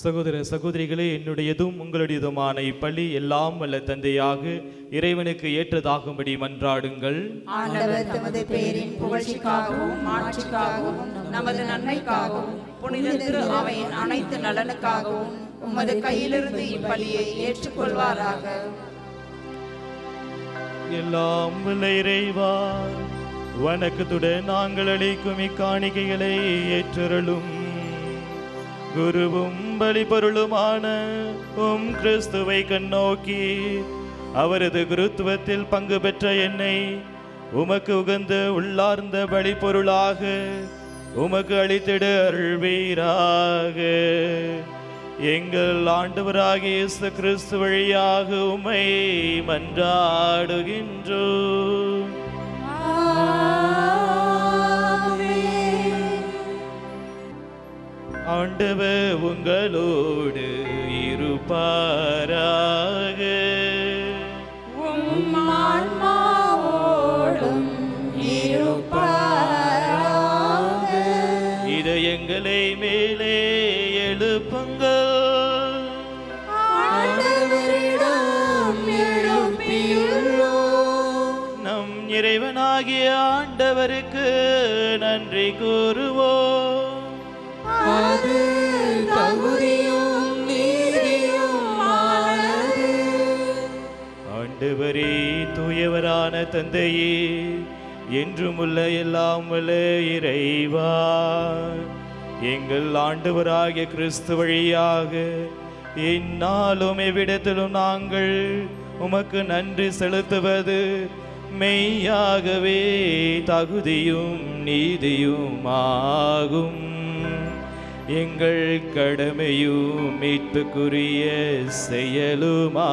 சகோதர சகோதரிகளே, என்னுடையதும் உங்களுடையதுமான இப்பள்ளி எல்லாம் வல்ல தந்தையாக இறைவனுக்கு ஏற்றதாகும்படி மன்றாடுங்கள். ஆண்டவர் தமது பெயரின் புகழ்ச்சிக்காகவும் மாட்சிக்காகவும் நமது நன்மைக்காகவும் புனித திரு அவையின் அனைத்து நலனுக்காகவும் உமது கையிலிருந்து இப்பலியை ஏற்றுக்கொள்வாராக. எல்லாம் வல்ல இறைவா, வணக்கத்துடன் நாங்கள் அளிக்கும் இக்காணிக்கைகளை ஏற்றருளும். குருவும் பலிபொருளுமான உம் கிறிஸ்துவை கண்ணோக்கி அவரது குருத்துவத்தில் பங்கு பெற்ற என்னை உமக்கு உகந்த உள்ளார்ந்த பலிபொருளாக உமக்கு அளித்திட அருள்வீராக. எங்கள் ஆண்டவராகிய இயேசு கிறிஸ்து வழியாக உம்மை மன்றாடுகின்றோம். ஆண்டவர் உங்களோடு இருப்பாராக. உம் ஆன்மாவோடும் இருப்பாராக. இதயங்களை மேலே எழுப்புங்கள். ஆண்டவரிடம் எழுப்பியுள்ளோம். நம் இறைவனாகிய ஆண்டவருக்கு நன்றி கூறுவோம். அது தகுதியும் நீதியுமானது. ஆண்டவரே, தூயவரான தந்தையே, என்றும் உள்ள எல்லாம் வல்ல இறைவா, எங்கள் ஆண்டவராகிய கிறிஸ்து வழியாக இந்நாளும் எவ்விடத்திலும் நாங்கள் உமக்கு நன்றி செலுத்துவது மெய்யாகவே தகுதியும் நீதியும் ஆகும். எங்கள் கடமையும் மீட்புக்குரிய செயலுமாகும்.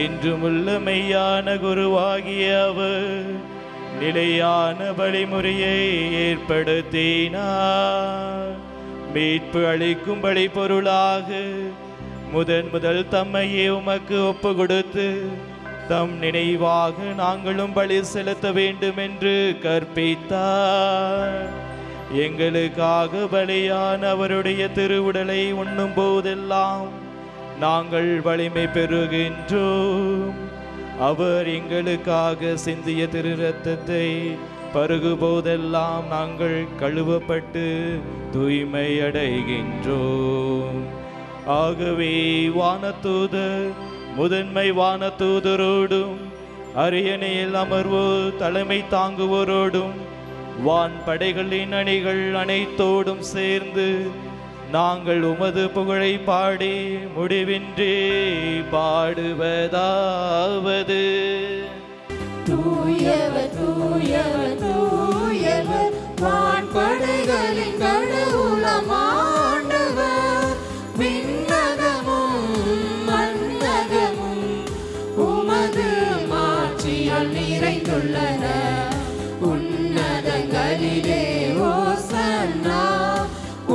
என்றும் உள்ள மெய்யான குருவாகிய அவர் நிலையான வழிமுறையை ஏற்படுத்தினார். மீட்பு அளிக்கும் பலி பொருளாக முதல் தம்மையே உமக்கு ஒப்பு கொடுத்து தம் நினைவாக நாங்களும் பலி செலுத்த வேண்டும் என்று கற்பித்தார். எங்களுக்காக பலியான அவருடைய திருவுடலை உண்ணும் போதெல்லாம் நாங்கள் வலிமை பெறுகின்றோம். அவர் எங்களுக்காக சிந்திய திரு இரத்தத்தை பருகு போதெல்லாம் நாங்கள் கழுவப்பட்டு தூய்மை அடைகின்றோம். ஆகவே வானதூதர் முதன்மை வானதூதரோடும் அரியணையில் அமர்வோர் தலைமை தாங்குவோரோடும் வான் படைகளின் அணிகள் அனைத்தோடும் சேர்ந்து நாங்கள் உமது புகழை பாடி முடிவின்றி பாடுவதாவது: தூயவர் தூயவர் தூயவர் வான் படைகளின் கடவுளம் ஆண்டவர். விண்ணகமும் மண்ணகமும் உமது மாட்சியால் நிறைந்துள்ளன. உன்னதங்களிலே ஓசன்னா,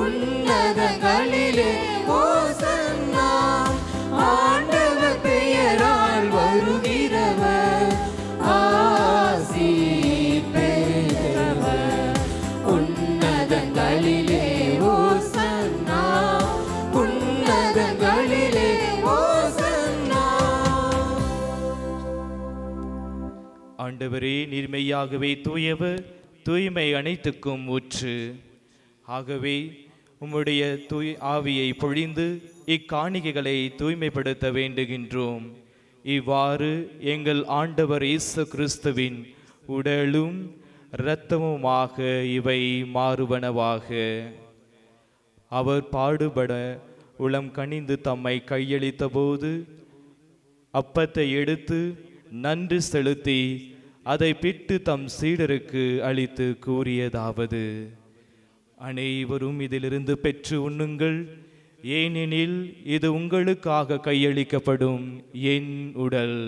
உன்னதங்களிலே ஓசன்னா. ஆண்டவர் பெயரால் வருகிறவர் ஆசி பெற்றவர். உன்னதங்களிலே ஓசன்னா, உன்னதங்களிலே ஓசன்னா. ஆண்டவரே, நீர்மையாகவே தூயவர், தூய்மை அனைத்துக்கும் ஊற்று. ஆகவே உம்முடைய ஆவியை பொழிந்து இக்காணிக்கைகளை தூய்மைப்படுத்த வேண்டுகின்றோம். இவ்வாறு எங்கள் ஆண்டவர் இயேசு கிறிஸ்துவின் உடலும் இரத்தமுமாக இவை மாறுவனவாக. அவர் பாடுபட உளம் கனிந்து தம்மை கையளித்த போது அப்பத்தை எடுத்து நன்றி செலுத்தி அதை பிட்டு தம் சீடருக்கு அளித்து கூறியதாவது: அனைவரும் இதிலிருந்து பெற்று உண்ணுங்கள், ஏனெனில் இது உங்களுக்காக கையளிக்கப்படும் என் உடல்.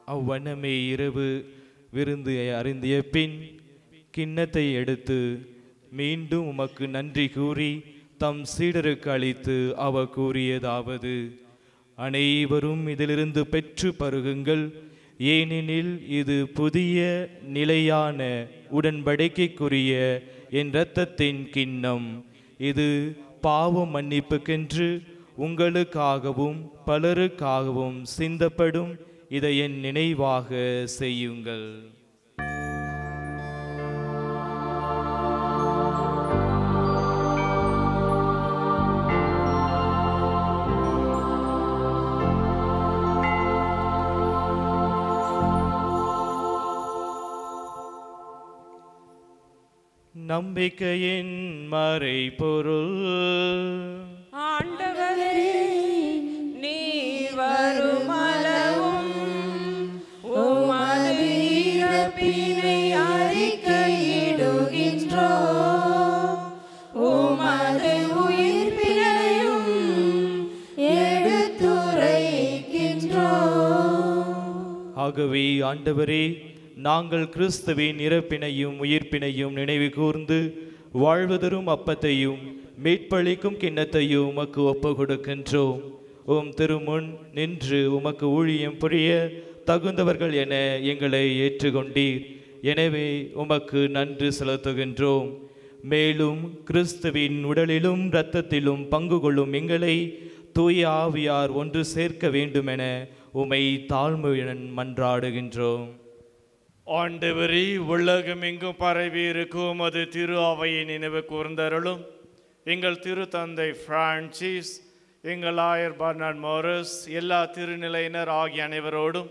அவ்வண்ணமே இரவு விருந்து அருந்திய பின் கிண்ணத்தை எடுத்து மீண்டும் உமக்கு நன்றி கூறி தம் சீடருக்கு அளித்து அவர் கூறியதாவது: அனைவரும் இதிலிருந்து பெற்று பருகுங்கள், ஏனெனில் இது புதிய நிலையான உடன்படிக்கைக்குரிய என் இரத்தத்தின் கிண்ணம். இது பாவ மன்னிப்புக்கென்று உங்களுக்காகவும் பலருக்காகவும் சிந்தப்படும். இதை என் நினைவாக செய்யுங்கள். நம்பிக்கையின் மறைபொருள். ஆண்டவரே, நீர் வருமளவும் உமது இறப்பினை அறிக்கையிடுகின்றோம், உமது உயிர்ப்பினையும் எடுத்துரைக்கின்றோம். ஆகவே ஆண்டவரே, நாங்கள் கிறிஸ்துவின் இறப்பினையும் உயிர்ப்பினையும் நினைவு கூர்ந்து வாழ்வதரும் அப்பத்தையும் மீட்பளிக்கும் கிண்ணத்தையும் உமக்கு ஒப்பு கொடுக்கின்றோம். உம் திருமுன் நின்று உமக்கு ஊழியம் புரிய தகுந்தவர்கள் என எங்களை ஏற்றுக்கொண்டீர். எனவே உமக்கு நன்றி செலுத்துகின்றோம். மேலும் கிறிஸ்துவின் உடலிலும் இரத்தத்திலும் பங்கு கொள்ளும் எங்களை தூய ஆவியார் ஒன்று சேர்க்க வேண்டுமென உமை தாழ்மையுடன் மன்றாடுகின்றோம். ஆண்டவரே, உலகம் எங்கும் பரவி இருக்கும் அது திரு அவையை நினைவு கூர்ந்தருளும். எங்கள் திரு தந்தை பிரான்சிஸ், எங்கள் ஆயர் பர்னார்ட் மோரிஸ், எல்லா திருநிலையினர் ஆகிய அனைவரோடும்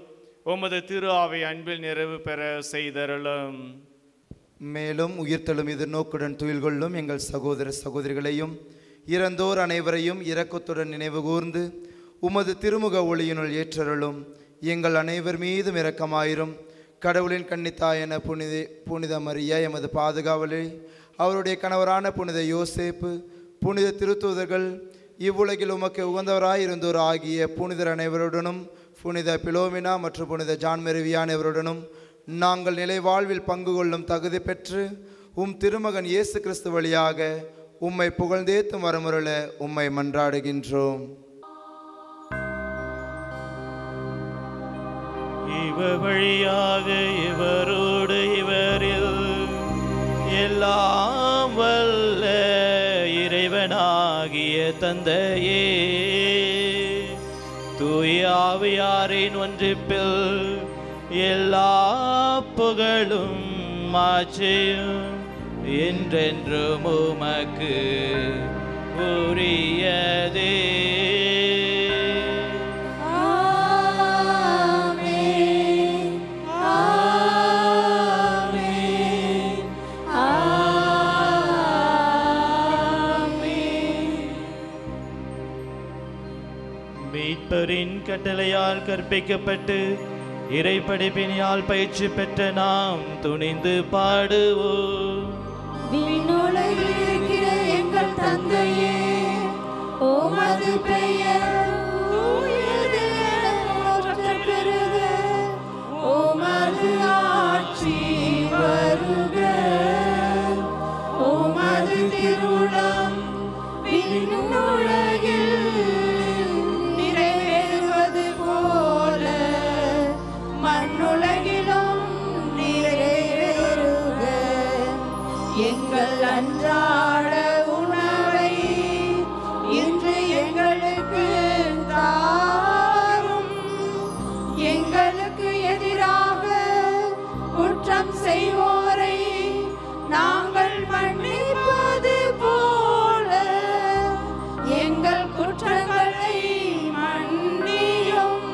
உமது திரு அவை அன்பில் நிறைவு பெற செய்தருளும். மேலும் உயிர்த்தெழும் எதிர்நோக்குடன் துயில் கொள்ளும் எங்கள் சகோதர சகோதரிகளையும் இறந்தோர் அனைவரையும் இரக்கத்துடன் நினைவு கூர்ந்து உமது திருமுக ஒளியினுள் ஏற்றருளும். எங்கள் அனைவர் மீதும் இரக்கமாயிரும். கடவுளின் கன்னித்தாயன புனித மரியா எமது பாதுகாவலை, அவருடைய கணவரான புனித யோசேப்பு, புனித திருத்தூதர்கள், இவ்வுலகில் உமக்கு உகந்தவராயிருந்தோர் ஆகிய புனிதர் அனைவருடனும், புனித பிலோமினா மற்றும் புனித ஜான் மெருவியானவருடனும் நாங்கள் நிலை வாழ்வில் பங்கு கொள்ளும் தகுதி பெற்று உம் திருமகன் இயேசு கிறிஸ்து வழியாக உம்மை புகழ்ந்தேத்தும் வரமுறல உம்மை மன்றாடுகின்றோம். இவர் வழியாக இவரோடு இவரில் எல்லாம் வல்ல இறைவனாகிய தந்தையே, தூய ஆவியாரின் ஒன்றிப்பில் எல்லா புகழும் மாட்சியும் என்றென்றும் உமக்கு உரியதே. மீட்பரின் கட்டளையால் கற்பிக்கப்பட்டு இறைப்படைப்பினால் பயிற்சி பெற்ற நாம் துணிந்து பாடுவோம். விண்ணுலகில் இருக்கிற எங்கள் தந்தையே, உமது பெயர் தூயது என போற்றப் பெறுக. உமது ஆட்சி வருக. உமது திருவுளம் விண்ணுலகில் நிறைவேறுவது போல மண்ணுலகிலும் நிறைவேறுக. எங்கள் அன்றாட உணவை இன்று எங்களுக்கு தாரும். எங்களுக்கு எதிராக குற்றம் செய்வோரை நாங்கள் மன்னிப்பது போல எங்கள் குற்றங்களை மன்னியும்.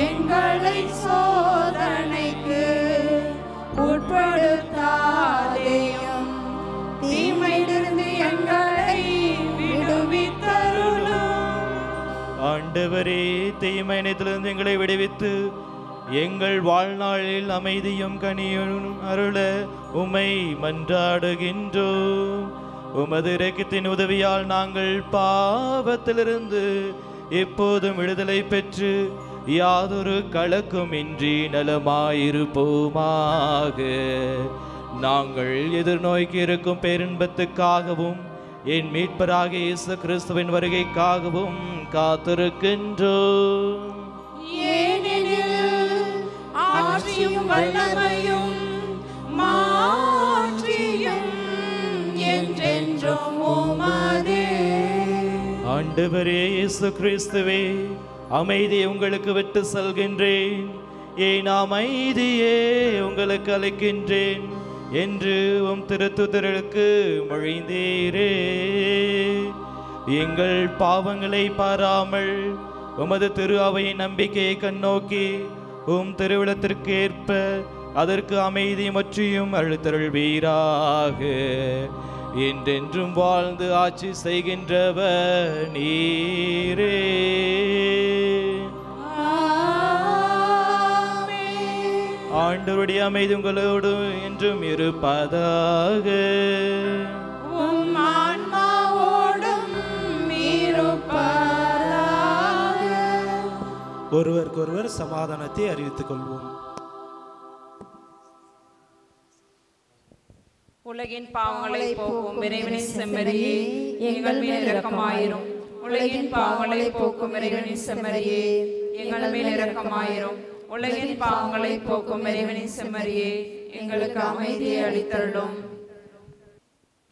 எங்களை சோதனைக்கு உட்படுத்தாதேயும், தீமையிலிருந்து எங்களை விடுவித்தருளும். ஆண்டவரே, தீமையினத்திலிருந்து எங்களை விடுவித்து எங்கள் வாழ்நாளில் அமைதியும் கனியும் அருள உம்மை மன்றாடுகின்றோம். உமது இரக்கத்தின் உதவியால் நாங்கள் பாவத்திலிருந்து எப்போதும் விடுதலை பெற்று யாதொரு கலக்கமின்றி நலமாயிருப்போமாக. நாங்கள் எதிர்நோக்கி இருக்கும் பேரின்பத்துக்காகவும் என் மீட்பராகிய இயேசு கிறிஸ்துவின் வருகைக்காகவும் காத்திருக்கின்றோம். ஏனெனில் ஆட்சியும் வல்லமையும் மாட்சியும் என்றென்றும் உமதே. ஆண்டவரே இயேசு கிறிஸ்துவே, அமைதியை உங்களுக்கு விட்டு செல்கின்றேன், என் அமைதியே உங்களுக்கு அளிக்கின்றேன் என்று உம் திருத்துதருக்கு மொழிந்தீரே. எங்கள் பாவங்களை பாராமல் உமது திரு அவையின் நம்பிக்கையை கண்ணோக்கி உம் திருவிழத்திற்கு ஏற்ப அதற்கு அமைதி மற்றியும் அழுத்தருள்வீராக. என்றென்றும் வாழ்ந்து ஆட்சி செய்கின்றவர் நீரே. ஆண்டவருடைய அமைதி உங்களோடு என்றும் இருப்பதாக. உம் ஆன்மாவோடும் இருப்பதாக. ஒருவருக்கொருவர் சமாதானத்தை அறிவித்துக் கொள்வோம். உலகின் பாவங்களை போக்கும் இறைவனின் செம்மறியே, எங்கள் மேல் இரக்கமாயிரும். உலகின் பாவங்களை போக்கும் இறைவனின் செம்மறியே, எங்கள் மேல் இரக்கமாயிரும். உலகின் பாவங்களை போக்கும் இறைவனின் செம்மறியே, எங்களுக்கு அமைதியை அளித்தருளும்.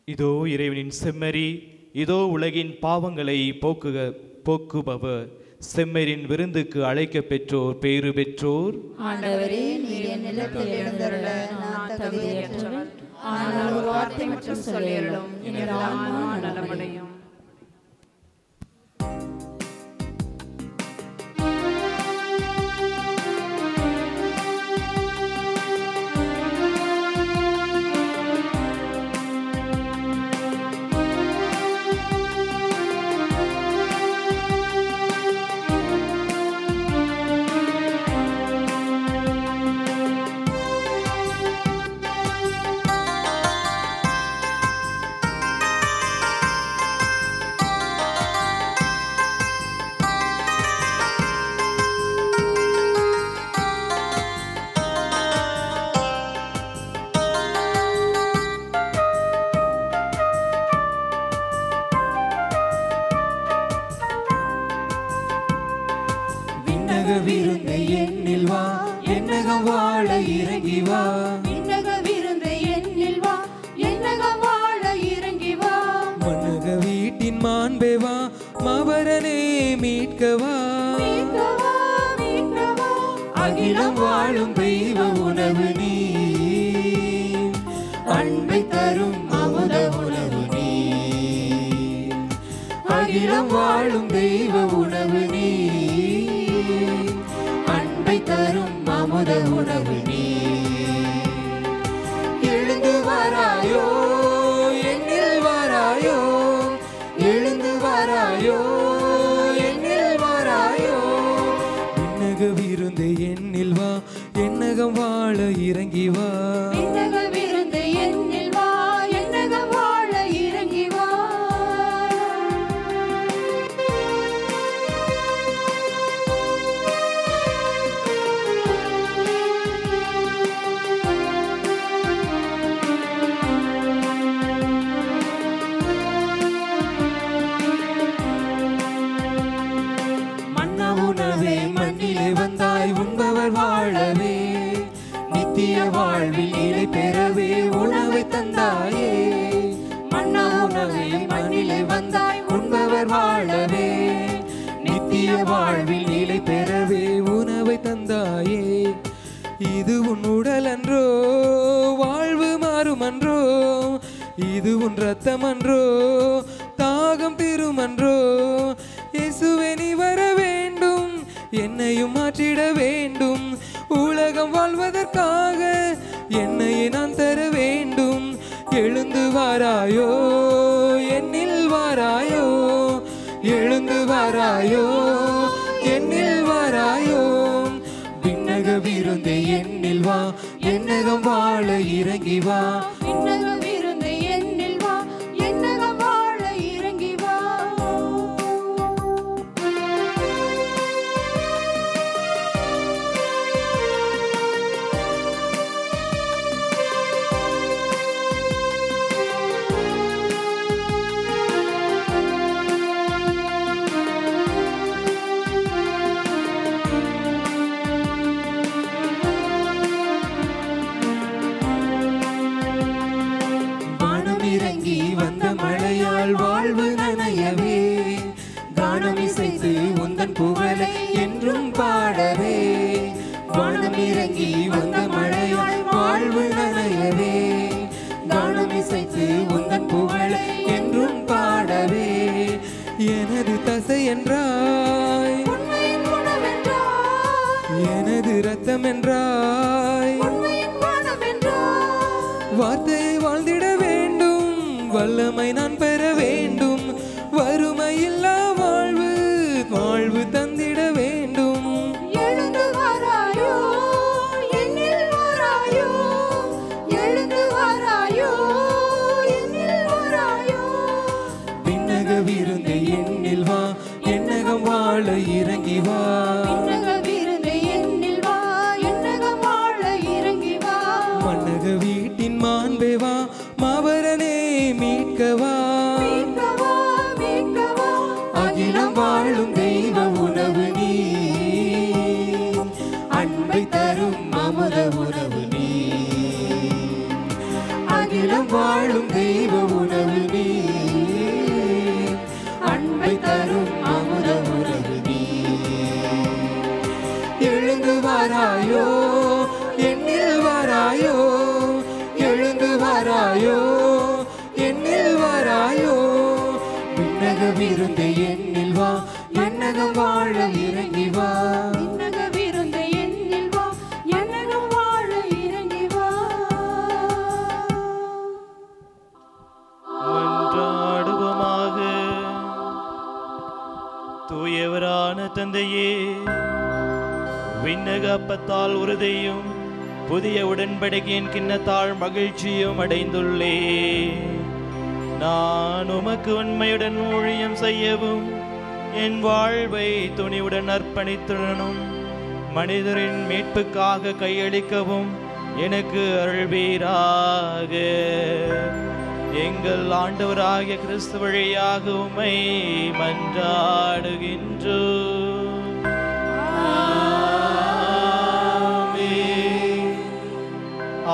இதோ இறைவனின் செம்மறி, இதோ உலகின் பாவங்களை போக்குபவர். செம்மறின் விருந்துக்கு அழைக்க பெற்றோர் பேறு பெற்றோர். ஆண்டவரே, நீர் என் நிலத்தில் எழுந்தருள நான் தகுதியற்றவன். ஆனால் ஒரு வார்த்தை மட்டும் சொல்லியருளும், எனது ஆன்மா நலமடையும். விருந்தை எண்ணில் வா, என்னகம் வாழ இறங்கி வா. விண்ணக விருந்தை எண்ணில் வா, என்னகம் வாழ இறங்கி வா. மன்னக வீட்டின் மாண்பே வா, மாபரனே மீட்கவா. மீட்கவா, மீட்கவா. அகிலம் வாழும் தெய்வ உணவு நீ, அன்பை தரும் அமுத உணவு நீ. அகிலம் வாழும் தெய்வ உணவு நீ, அன்பை தரும் அமுத உணவு நீ. எழுந்து வாராயோ, என்னில் வாராயோ. எழுந்து வாராயோ, என்னில் வாராயோ. விண்ணக விருந்தை என்னில் வா, என்னகம் வாழ இறங்கி வா. விண்ணக விருந்தை எண்ணில் வா, என்னகம் வாழ இறங்கி வா. உணவே மண்ணிலே வந்தாய், உண்பவர் வாழவே. நித்திய வாழ்வில் நிலை பெறவே உணவை தந்தாயே. மன்னா உணவே மண்ணிலே வந்தாய், உண்பவர் வாழவே. நித்திய வாழ்வில் நிலை பெறவே உணவை தந்தாயே. இது உன் உடல் அன்றோ, வாழ்வு மாறும் அன்றோ. இது உன் ரத்தம் அன்றோ, தாகம் திருமன்றோ. இயேசுவே நீ வர வேண்டும், என்னையும் மாற்றிட வேண்டும். உலகம் வாழ்வதற்காக என்னையே நான் தர வேண்டும். எழுந்து வாராயோ, என்னில் வாராயோ. எழுந்து வாராயோ, என்னில் வாராயோ. விண்ணக விருந்தை என்னில் வா, என்னகம் வாழ இறங்கி வா. விண்ணக விருந்தை எண்ணில் வா, என்னகம் வாழ இறங்கி வா. கானம் இசைத்து உந்தன் புகழை என்றும் பாடவே வானம் இறங்கி வந்த மழையாய் வாழ்வு நனையவே கானம் இசைத்து உந்தன் புகழை என்றும் பாடவே எனது தசை என்றாய் எனது ரத்தம் என்றாய் வார்த்தையை வாழ்ந்திட வேண்டும் வல்லமை நான் பெற வேண்டும் வறுமையில்லா வாழ்வு வாழ்வு தந்திட வேண்டும் எழுந்து வாராயோ என்னில் வாராயோ எழுந்து வாராயோ என்னில் வாராயோ விண்ணக விருந்தை எண்ணில் வா எண்ணகம் வாழ இறங்கி வா விண்ணக விருந்தை எண்ணில் வா எண்ணகம் வாழ இறங்கி வா மண்ணக வீட்டின் மாண்பே வா மாபரனே மீட்கவா அகிலம் வாழும் தெய்வ உணவு நீ அன்பை தரும் அமுத உணவு நீ அகிலம் வாழும் தெய்வ உணவு நீ அன்பை தரும் அமுத உணவு நீ எழுந்து வாராயோ என்னில் வாராயோ எழுந்து வாராயோ என்னில் வாராயோ விண்ணக விருந்தை எண்ணில் வா எண்ணகம் வாழ இறங்கி வா விண்ணக விருந்தை எண்ணில் வா எண்ணகம் வாழ இறங்கி வா மன்றாடுவோமாக. தூயவரான தந்தையே, விண்ணக அப்பத்தால் உறுதியும் புதிய உடன்படிக்கையின் கிண்ணத்தால் மகிழ்ச்சியும் அடைந்துள்ளே. நான் உமக்கு உண்மையுடன் ஊழியம் செய்யவும் என் வாழ்வை துணிவுடன் அர்ப்பணித்துடனும் மனிதரின் மீட்புக்காக கையளிக்கவும் எனக்கு அருள்வீராக. எங்கள் ஆண்டவராகிய கிறிஸ்து வழியாக உம்மை மன்றாடுகின்றோம்.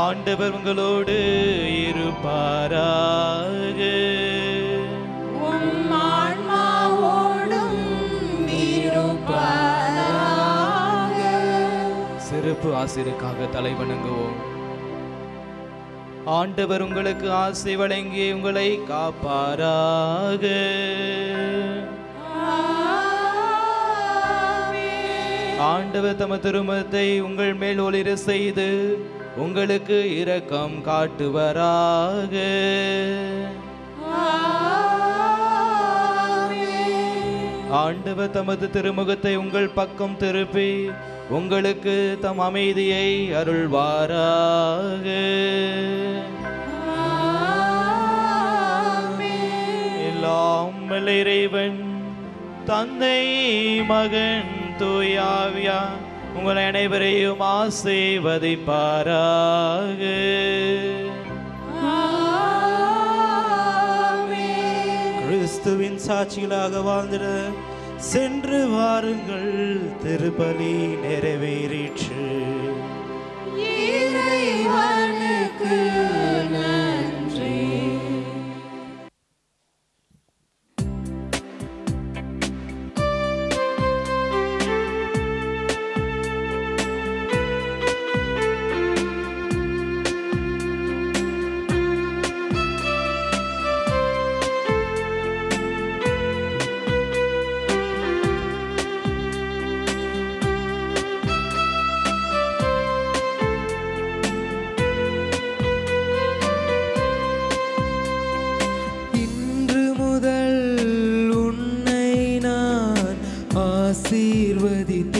ஆண்டவர் உங்களோடு இருப்பாராக. உம் ஆன்மாவோடும் இருப்பாராக. சிறப்பு ஆசிரியருக்காக தலை வணங்குவோம். ஆண்டவர் உங்களுக்கு ஆசை வழங்கி உங்களை காப்பாராக. ஆண்டவர் தமது திருமுகத்தை உங்கள் மேல் ஒளிர செய்து உங்களுக்கு இரக்கம் காட்டுவராக. ஆண்டவர் தமது திருமுகத்தை உங்கள் பக்கம் திருப்பி உங்களுக்கு தம் அமைதியை அருள்வாராக. எல்லாம் வல்ல இறைவன் தந்தை மகன் தூயாவியா உங்களை அனைவரையும் ஆசீர்வதிப்பாராக. கிறிஸ்துவின் சாட்சிகளாக வாழ்ந்திட சென்று வாருங்கள், திருப்பலி நிறைவேறிற்று. இறைவனுக்கு நன்றி.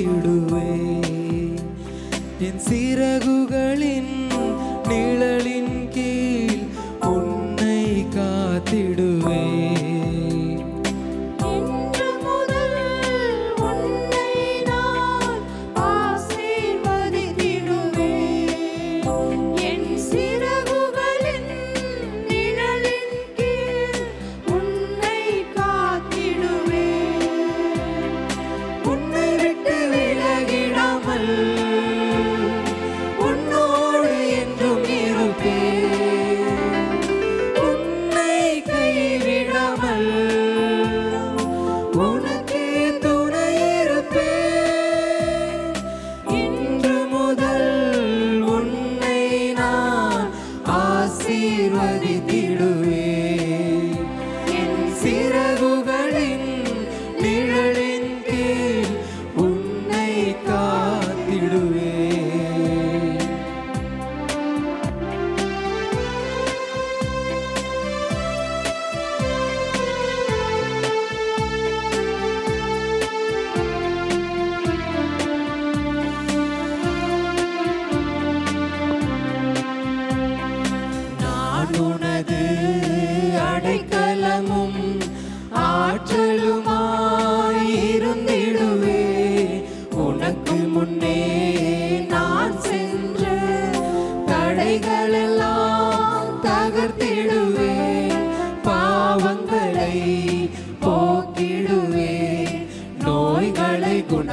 ஆசீர்வதித்திடுவேன். என் சிறகுகளின் நிழலின் கீழ் உன்னை காத்திடுவேன். இன்று முதல் உன்னை நான் ஆசீர்வதித்திடுவேன். என் சிறகுகளின் நிழலின் கீழ் உன்னை காத்திடுவேன். உன்னை விட்டு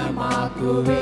கனமாக்குவே